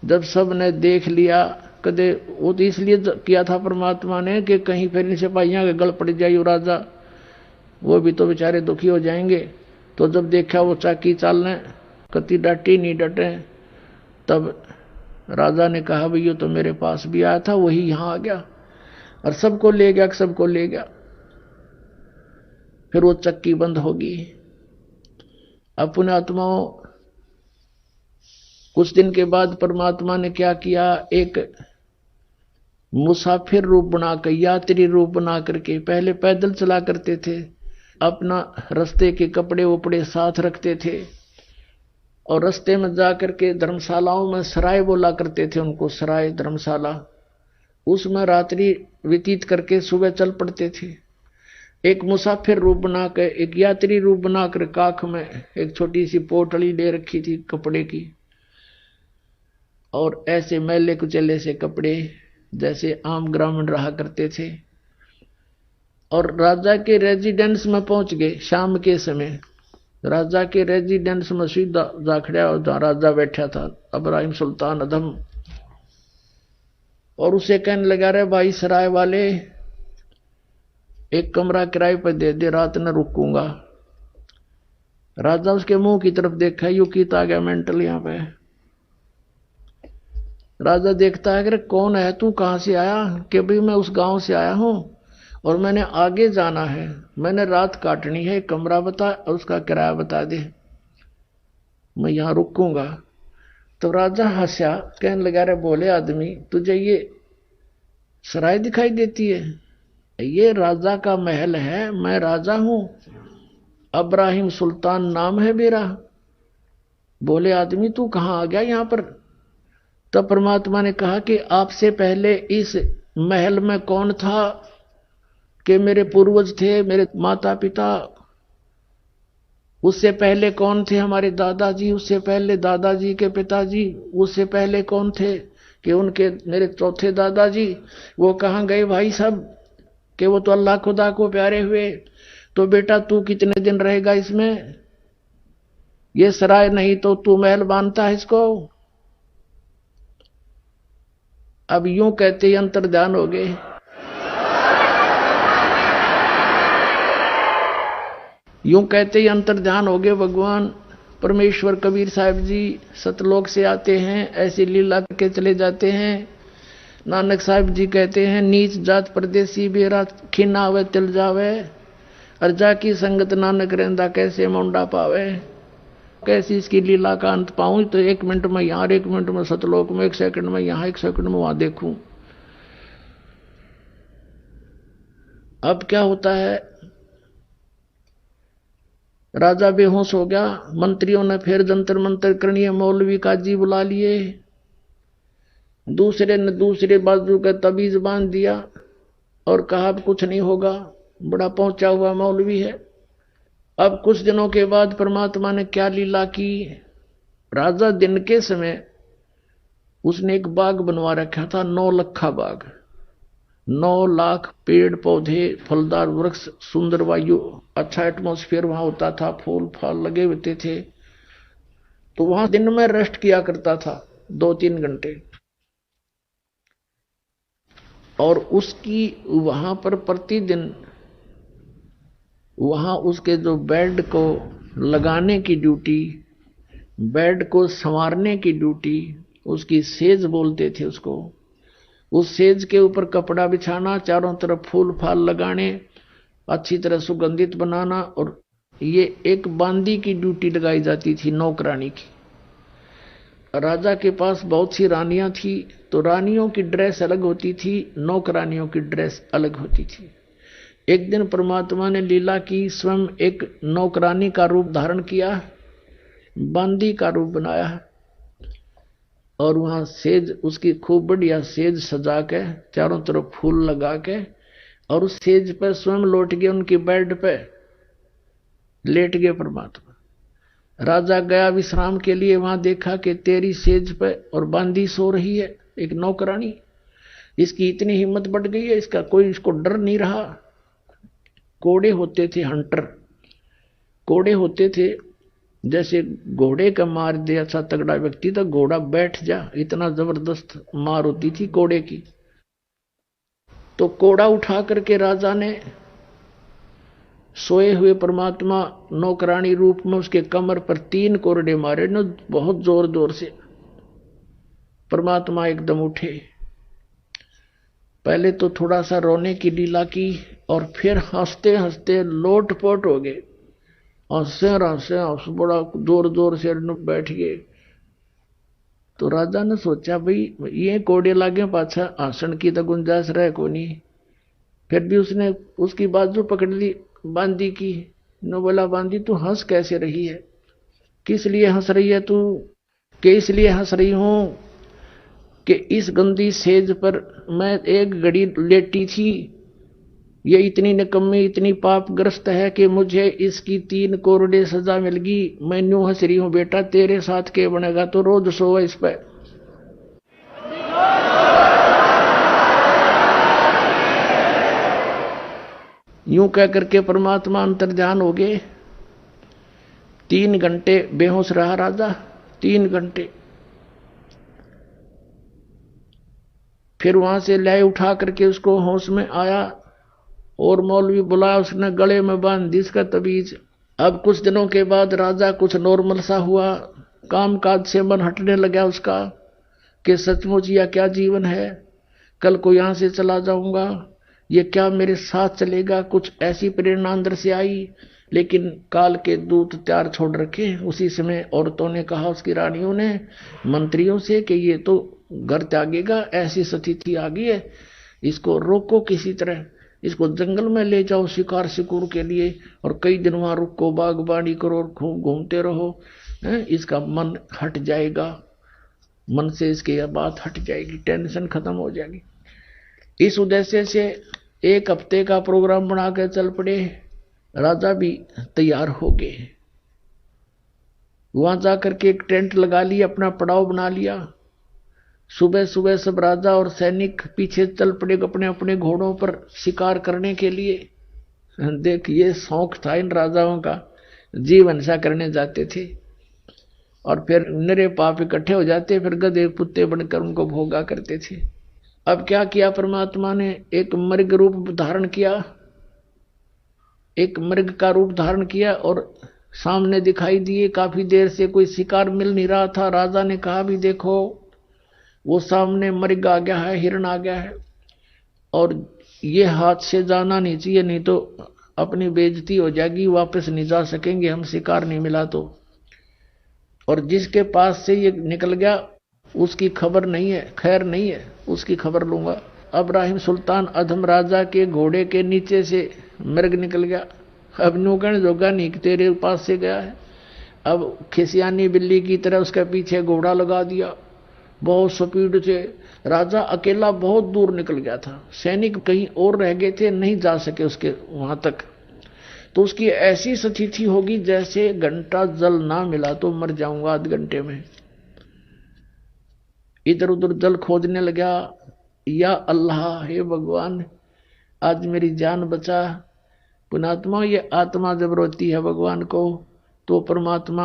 जब सब ने देख लिया, कदे वो तो इसलिए किया था परमात्मा ने कि कहीं फिर इन सिपाहियों के गल पड़ जाए राजा, वो भी तो बेचारे दुखी हो जाएंगे। तो जब देखा वो चक्की चलने, कति डटे नहीं डटे। तब राजा ने कहा भाई ये तो मेरे पास भी आया था, वही यहां आ गया और सबको ले गया, सबको ले गया। फिर वो चक्की बंद होगी। अपने आत्माओं, कुछ दिन के बाद परमात्मा ने क्या किया, एक मुसाफिर रूप बनाकर, यात्री रूप बना करके, पहले पैदल चला करते थे, अपना रास्ते के कपड़े वपड़े साथ रखते थे और रास्ते में जाकर के धर्मशालाओं में सराय बोला करते थे, उनको सराय धर्मशाला, उसमें रात्रि व्यतीत करके सुबह चल पड़ते थे। एक मुसाफिर रूप बनाकर, एक यात्री रूप बनाकर काख में एक छोटी सी पोटली ले रखी थी कपड़े की, और ऐसे मैले कुचले से कपड़े जैसे आम ग्रामीण रहा करते थे। और राजा के रेजिडेंस में पहुंच गए शाम के समय। राजा के रेजिडेंस में सीधा जा खड़ा और जहां राजा बैठा था इब्राहिम सुल्तान अधम, और उसे कहने लगा रहे भाई सराय वाले, एक कमरा किराए पर दे दे, रात न रुकूंगा। राजा उसके मुंह की तरफ देखा, यू कीता गया मेंटल यहां पे। राजा देखता है कि कौन है तू, कहां से आया? कि भाई मैं उस गांव से आया हूं और मैंने आगे जाना है, मैंने रात काटनी है, कमरा बता और उसका किराया बता दे, मैं यहां रुकूंगा। तो राजा हंसा, कहने लगा रे बोले आदमी, तुझे ये सराय दिखाई देती है? ये राजा का महल है, मैं राजा हूं, इब्राहिम सुल्तान नाम है मेरा। बोले आदमी तू कहां आ गया यहां पर? तब परमात्मा ने कहा कि आपसे पहले इस महल में कौन था, कि मेरे पूर्वज थे, मेरे माता पिता। उससे पहले कौन थे, हमारे दादाजी। उससे पहले दादाजी के पिताजी। उससे पहले कौन थे, कि उनके मेरे चौथे दादाजी। वो कहां गए भाई सब, कि वो तो अल्लाह खुदा को प्यारे हुए। तो बेटा तू कितने दिन रहेगा इसमें? ये सराय नहीं तो तू महल बांधता है इसको। अब यूं कहते ही अंतर्ध्यान हो गए। यूं कहते ही अंतर्ध्यान हो गए भगवान परमेश्वर। कबीर साहब जी सतलोक से आते हैं, ऐसी लीला करके चले जाते हैं। नानक साहब जी कहते हैं, नीच जात परदेसी बेरा खिना आवे तिल जावे, अर्जा की संगत नानक रहंदा कैसे मुंडा पावे। कैसी इसकी लीला का अंत पाऊं? तो 1 मिनट में यहां, 1 मिनट में सतलोक में, 1 सेकंड में यहां, 1 सेकंड में वहां देखूं। अब क्या होता है, राजा बेहोश हो गया। मंत्रियों ने फिर जंतर मंतर करनी, मौलवी काजी बुला लिए। दूसरे ने दूसरे बाजू का तबीज बांध दिया और कहा अब कुछ नहीं होगा, बड़ा पहुंचा हुआ मौलवी है। अब कुछ दिनों के बाद परमात्मा ने क्या लीला की, राजा दिन के समय उसने एक बाग बनवा रखा था, 9 लखा बाग, 9 लाख पेड़ पौधे, फलदार वृक्ष, सुंदर वायु, अच्छा एटमॉस्फेयर वहां होता था, फूल फल लगे होते थे। तो वहां दिन में रेस्ट किया करता था 2-3 घंटे। और उसकी वहां पर प्रतिदिन वहां उसके जो बेड को लगाने की ड्यूटी, बेड को संवारने की ड्यूटी, उसकी सेज बोलते थे उसको, उस सेज के ऊपर कपड़ा बिछाना, चारों तरफ फूल फाल लगाने, अच्छी तरह सुगंधित बनाना, और ये एक बांदी की ड्यूटी लगाई जाती थी, नौकरानी की। राजा के पास बहुत सी रानियां थी, तो रानियों की ड्रेस अलग होती थी, नौकरानियों की ड्रेस अलग होती थी। एक दिन परमात्मा ने लीला की, स्वयं एक नौकरानी का रूप धारण किया, बांदी का रूप बनाया, और वहां सेज उसकी खूब बढ़िया सेज सजा के, चारों तरफ फूल लगा के, और उस सेज पर स्वयं लौट गए, उनकी बेड पे लेट गए परमात्मा। राजा गया विश्राम के लिए, वहां देखा कि तेरी सेज पे और बांदी सो रही है, एक नौकरानी। इसकी इतनी हिम्मत बढ़ गई है, इसका कोई इसको डर नहीं रहा। कोड़े होते थे, हंटर कोड़े होते थे, जैसे घोड़े का मार दे अच्छा तगड़ा व्यक्ति तो घोड़ा बैठ जा, इतना जबरदस्त मार होती थी कोड़े की। तो कोड़ा उठा करके राजा ने सोए हुए परमात्मा नौकरानी रूप में उसके कमर पर 3 कोरडे मारे न, बहुत जोर जोर से। परमात्मा एकदम उठे, पहले तो थोड़ा सा रोने की लीला की, और फिर हंसते हंसते लोटपोट हो गए, हंसे हंसे हंस बड़ा जोर जोर से बैठ गए। तो राजा ने सोचा भाई ये कोड़े लागे पाछा हंसन की तो गुंजाइश रहे को नहीं। फिर भी उसने उसकी बाजू पकड़ ली बांदी की, न बोला बांदी तू हंस कैसे रही है, किस लिए हंस रही है तू? कि इसलिए हंस रही हूं कि इस गंदी सेज पर मैं एक घड़ी लेटी थी, ये इतनी निकम्मी इतनी पापग्रस्त है कि मुझे इसकी 3 कोरडे सजा मिल गई। मैं न्यू हंस रही हूं, बेटा तेरे साथ के बनेगा तो रोज सोवा इस पर। यूं कह करके परमात्मा अंतर्ध्यान हो गए। 3 घंटे बेहोश रहा राजा, 3 घंटे। फिर वहां से ले उठा करके उसको होश में आया, और मौलवी बुलाया, उसने गले में बांध दी इसका तबीज। अब कुछ दिनों के बाद राजा कुछ नॉर्मल सा हुआ, काम काज से मन हटने लगा उसका, कि सचमुच यह क्या जीवन है, कल को यहां से चला जाऊंगा, ये क्या मेरे साथ चलेगा, कुछ ऐसी प्रेरणा अंदर से आई। लेकिन काल के दूत तैयार छोड़ रखे। उसी समय औरतों ने कहा, उसकी रानियों ने मंत्रियों से, कि ये तो घर त्यागेगा, ऐसी स्थिति आ गई है, इसको रोको किसी तरह, इसको जंगल में ले जाओ शिकार शिकूर के लिए, और कई दिन वहां रुको, बागबानी करो, खूब घूमते रहो, इसका मन हट जाएगा, मन से इसकी यह बात हट जाएगी, टेंशन खत्म हो जाएगी। इस उद्देश्य से 1 हफ्ते का प्रोग्राम बनाकर चल पड़े। राजा भी तैयार हो गए, वहां जाकर के एक टेंट लगा लिया, अपना पड़ाव बना लिया। सुबह सुबह सब राजा और सैनिक पीछे चल पड़े अपने अपने घोड़ों पर शिकार करने के लिए। देख ये शौक था इन राजाओं का, जीवन सा करने जाते थे, और फिर निरे पाप इकट्ठे हो जाते, फिर गधे कुत्ते बनकर उनको भोगा करते थे। अब क्या किया परमात्मा ने, एक मृग रूप धारण किया, एक मृग का रूप धारण किया, और सामने दिखाई दिए। काफी देर से कोई शिकार मिल नहीं रहा था। राजा ने कहा भी देखो वो सामने मृग आ गया है, हिरण आ गया है, और ये हाथ से जाना नहीं चाहिए, नहीं तो अपनी बेइज्जती हो जाएगी, वापस नहीं जा सकेंगे हम, शिकार नहीं मिला तो। और जिसके पास से ये निकल गया उसकी खबर नहीं है, खैर नहीं है, उसकी खबर लूंगा। अब्राहिम सुल्तान अधम राजा के घोड़े के नीचे से मृग निकल गया। अब नूकण जोगा नहीं तेरे पास से गया है। अब खिसियानी बिल्ली की तरह उसके पीछे घोड़ा लगा दिया, बहुत स्पीड से। राजा अकेला बहुत दूर निकल गया था, सैनिक कहीं और रह गए थे, नहीं जा सके उसके वहां तक। तो उसकी ऐसी स्थिति होगी जैसे घंटा जल ना मिला तो मर जाऊंगा आध घंटे में। इधर उधर जल खोजने लगा, या अल्लाह हे भगवान आज मेरी जान बचा। पुण्यात्मा, ये आत्मा जब रोती है भगवान को तो परमात्मा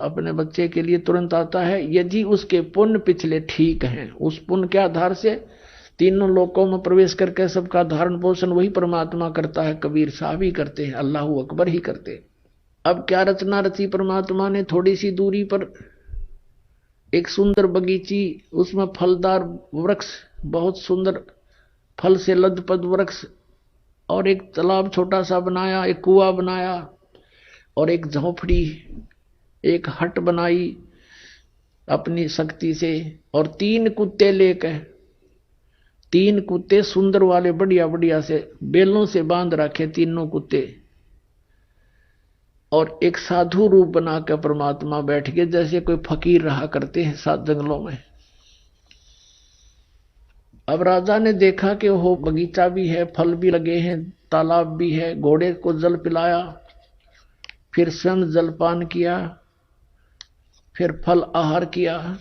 अपने बच्चे के लिए तुरंत आता है, यदि उसके पुण्य पिछले ठीक हैं। उस पुण्य के आधार से तीनों लोकों में प्रवेश करके सबका धारण पोषण वही परमात्मा करता है। कबीर साहब ही करते हैं, अल्लाह अकबर ही करते हैं। अब क्या रचना रची परमात्मा ने, थोड़ी सी दूरी पर एक सुंदर बगीची, उसमें फलदार वृक्ष, बहुत सुंदर फल से लदपद वृक्ष, और एक तालाब छोटा सा बनाया, एक कुआं बनाया, और एक झोपड़ी, एक हट बनाई अपनी शक्ति से, और 3 कुत्ते लेकर, 3 कुत्ते सुंदर वाले बढ़िया बढ़िया से बेलों से बांध रखे तीनों कुत्ते, और एक साधु रूप बनाकर परमात्मा बैठ गए, जैसे कोई फकीर रहा करते हैं सात जंगलों में। अब राजा ने देखा कि वो बगीचा भी है, फल भी लगे हैं, तालाब भी है, घोड़े को जल पिलाया, फिर स्वयं जलपान किया, फिर फल आहार किया।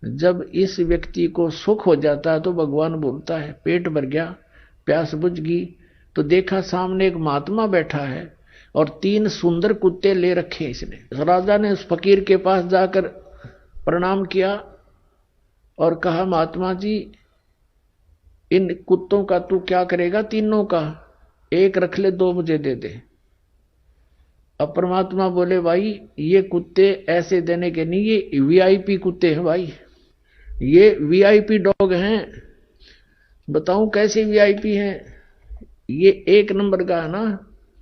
जब इस व्यक्ति को सुख हो जाता है तो भगवान बोलता है, पेट भर गया, प्यास बुझ गई, तो देखा सामने एक महात्मा बैठा है और 3 सुंदर कुत्ते ले रखे इसने। राजा ने उस फकीर के पास जाकर प्रणाम किया और कहा, महात्मा जी इन कुत्तों का तू क्या करेगा? तीनों का एक रख ले, 2 मुझे दे दे। अब परमात्मा बोले, भाई ये कुत्ते ऐसे देने के नहीं, ये वीआईपी कुत्ते हैं भाई, ये वीआईपी डॉग हैं। बताऊं कैसे वीआईपी हैं? ये 1 नंबर का है ना,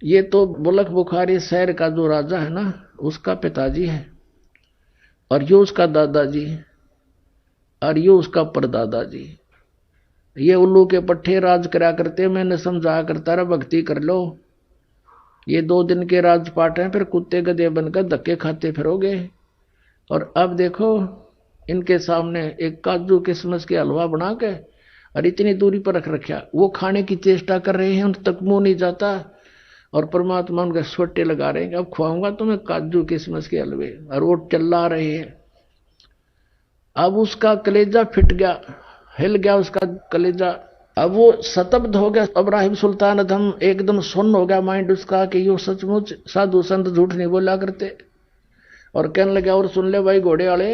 ये तो बुलक बुखारी शहर का जो राजा है ना, उसका पिताजी है, और ये उसका दादाजी, और ये उसका परदादाजी। ये उल्लू के पट्टे राज करा करते, मैंने समझाया करता रहा भक्ति कर लो, ये 2 दिन के राजपाट हैं, फिर कुत्ते गधे बनकर धक्के खाते फिरोगे। और अब देखो इनके सामने एक काजू किशमिश के हलवा बना के और इतनी दूरी पर रख रखा, वो खाने की चेष्टा कर रहे हैं, उन तक मुंह नहीं जाता, और परमात्मा उनके सोटे लगा रहे हैं, अब खुआऊंगा तुम्हें काजू किशमिश के हलवे, और वो चिल्ला रहे हैं। अब उसका कलेजा फिट गया, हिल गया उसका कलेजा, अब वो शतब्द हो गया। इब्राहिम सुल्तान अधम एकदम सुन्न हो गया माइंड उसका कि यो सचमुच साधु संत झूठ नहीं बोला करते, और कहने लगा, और सुन ले भाई घोड़े वाले,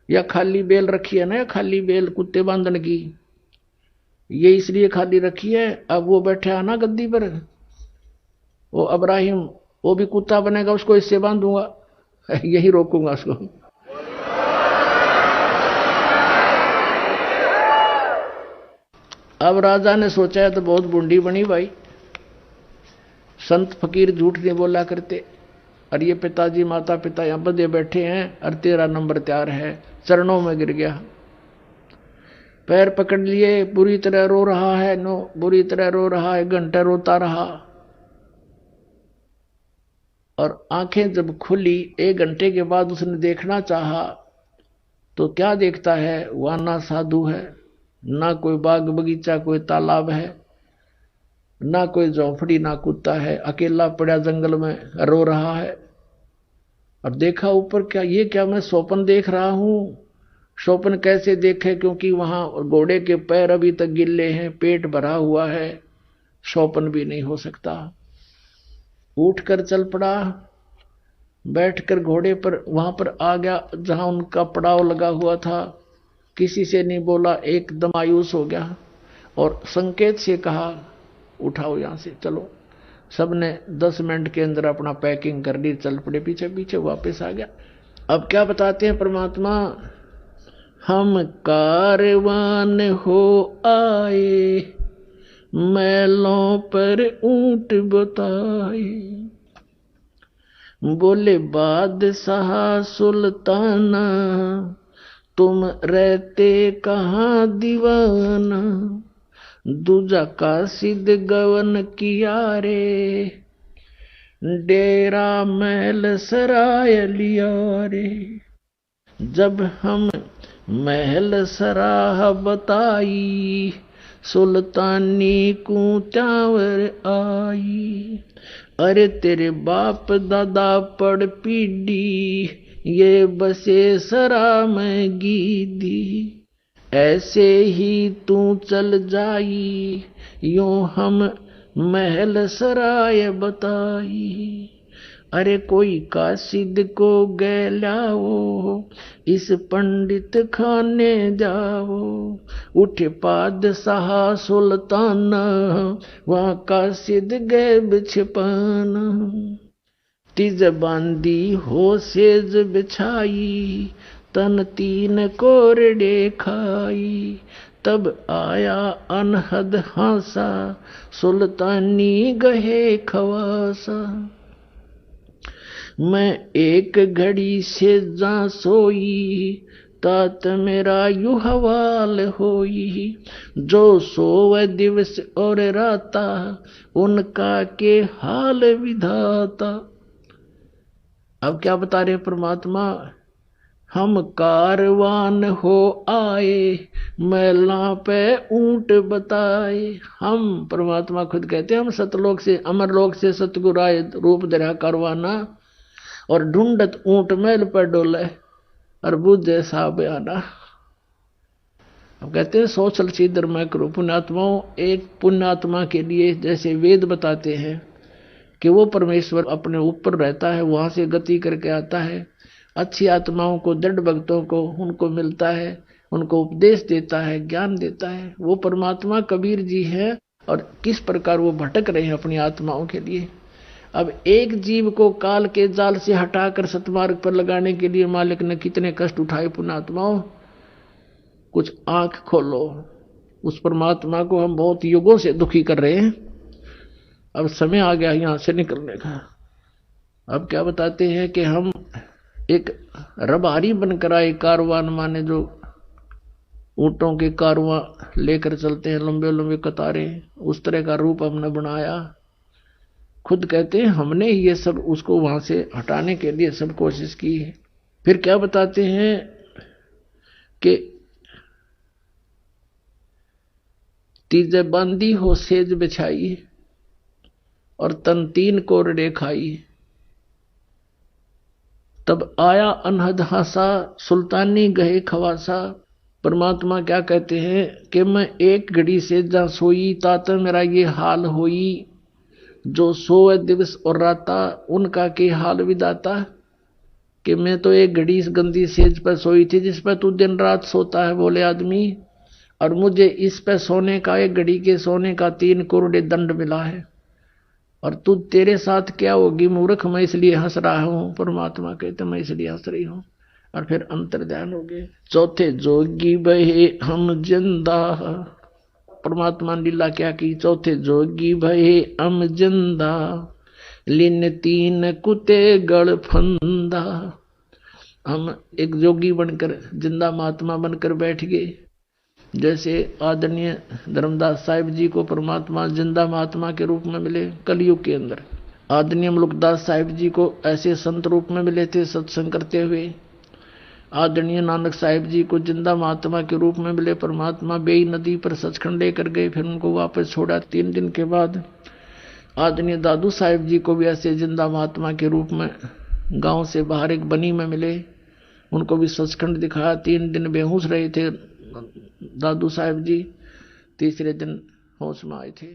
या खाली बेल रखी है ना, खाली बेल कुत्ते बांधने की, ये इसलिए खाली रखी है। अब वो बैठा है ना गद्दी पर, वो इब्राहिम, वो भी कुत्ता बनेगा, उसको इससे बांधूंगा, यही रोकूंगा उसको। अब राजा ने सोचा है तो बहुत बूंदी बनी भाई, संत फकीर झूठ नहीं बोला करते, और ये पिताजी माता पिता यहां बदे बैठे हैं, और 13 नंबर तैयार है, चरणों में गिर गया, पैर पकड़ लिए, बुरी तरह रो रहा है, बुरी तरह रो रहा है, घंटा रोता रहा। और आंखें जब खुली 1 घंटे के बाद उसने देखना चाहा तो क्या देखता है, वहां ना साधु है, ना कोई बाग बगीचा, कोई तालाब है, ना कोई झोंपड़ी, ना कुत्ता है, अकेला पड़ा जंगल में रो रहा है। और देखा ऊपर, क्या ये क्या मैं स्वप्न देख रहा हूं? स्वप्न कैसे देखे, क्योंकि वहां घोड़े के पैर अभी तक गिल्ले हैं, पेट भरा हुआ है, स्वप्न भी नहीं हो सकता। उठकर चल पड़ा, बैठकर घोड़े पर वहां पर आ गया जहां उनका पड़ाव लगा हुआ था, किसी से नहीं बोला, एकदम मायूस हो गया, और संकेत से कहा, उठाओ यहां से चलो। सबने 10 मिनट के अंदर अपना पैकिंग कर ली, चल पड़े, पीछे पीछे वापस आ गया। अब क्या बताते हैं परमात्मा, हम कारवान हो आए, मैलों पर ऊंट बताए, बोले बादशाह सुल्ताना, तुम रहते कहाँ दीवाना, दूजा का सिद्ध गवन किया रे, डेरा महल सराय लिया रे। जब हम महल सराह बताई, सुल्तानी को चावर आई, अरे तेरे बाप दादा पड़ पीडी, ये बसे सरा में गीदी, ऐसे ही तू चल जाई, यूं हम महल सराय बताई। अरे कोई कासिद को गे लाओ, इस पंडित खाने जाओ। उठे पादशाह सुल्तान, वहाँ कासिद गे बिछपान। तिज बांधी हो सेज बिछाई, तन तीन कोरडे खाई। तब आया अनहद हासा, सुल्तानी गहे खवासा। मैं एक घड़ी से जा सोई, तात मेरा यू हवाल होई। जो सोवे दिवस और राता, उनका के हाल विधाता। अब क्या बता रहे परमात्मा, हम कारवान हो आए, मैला पे ऊंट बताए। हम परमात्मा खुद कहते हैं हम सतलोक से अमरलोक से सतगुरु आए, रूप धरा कारवाना, और ढूंढत ऊंट मैल पर डोले, और बुझे सा बयाना। अब कहते हैं सोचल सीधर मैं करूं। पुण्यात्माओं, एक पुण्यात्मा के लिए जैसे वेद बताते हैं कि वो परमेश्वर अपने ऊपर रहता है, वहां से गति करके आता है। अच्छी आत्माओं को, दृढ़ भक्तों को उनको मिलता है, उनको उपदेश देता है, ज्ञान देता है। वो परमात्मा कबीर जी है, और किस प्रकार वो भटक रहे हैं अपनी आत्माओं के लिए। अब एक जीव को काल के जाल से हटाकर सतमार्ग पर लगाने के लिए मालिक ने कितने कष्ट उठाए। पुण्यात्माओं, कुछ आंख खोलो। उस परमात्मा को हम बहुत युगों से दुखी कर रहे हैं। अब समय आ गया यहां से निकलने का। अब क्या बताते हैं कि हम एक रबारी बनकर आए, कारवान माने जो ऊंटों के कारवां लेकर चलते हैं, लंबे लंबे कतारें, उस तरह का रूप हमने बनाया। खुद कहते हैं हमने ये सब उसको वहां से हटाने के लिए सब कोशिश की है। फिर क्या बताते हैं कि तीजे बांधी हो सेज बिछाई, और तन तीन कोरडे खाई। तब आया अनहद हासा, सुल्तानी गहे खवासा। परमात्मा क्या कहते हैं कि मैं एक घड़ी से जा सोई, तात मेरा ये हाल होई। जो सोए दिवस और राता, उनका के हाल विदाता। कि मैं तो एक घड़ी इस गंदी सेज पर सोई थी जिस पर तू दिन रात सोता है बोले आदमी, और मुझे इस पर सोने का, एक घड़ी के सोने का 3 करोड़ दंड मिला है, और तू तेरे साथ क्या होगी मूर्ख, मैं इसलिए हंस रहा हूं। परमात्मा कहते मैं इसलिए हंस रही हूं। और फिर अंतर्ध्यान हो गए। चौथे जोगी बहे हम जिंदा। परमात्मा ने लीला क्या की। चौथे जोगी भये हम जिंदा, लिन 3 कुते गड़ फंदा। हम एक जोगी बनकर, जिंदा महात्मा बनकर बैठ गए। जैसे आदरणीय धर्मदास साहिब जी को परमात्मा जिंदा महात्मा के रूप में मिले कलयुग के अंदर। आदरणीय मुलुकदास साहिब जी को ऐसे संत रूप में मिले थे सत्संग करते हुए। आदरणीय नानक साहिब जी को जिंदा महात्मा के रूप में मिले परमात्मा। बेई नदी पर सचखंड लेकर गए, फिर उनको वापस छोड़ा 3 दिन के बाद। आदरणीय दादू साहिब जी को भी ऐसे जिंदा महात्मा के रूप में गांव से बाहर एक बनी में मिले, उनको भी सचखंड दिखाया। 3 दिन बेहोश रहे थे दादू साहिब जी, तीसरे दिन होश में आए थे।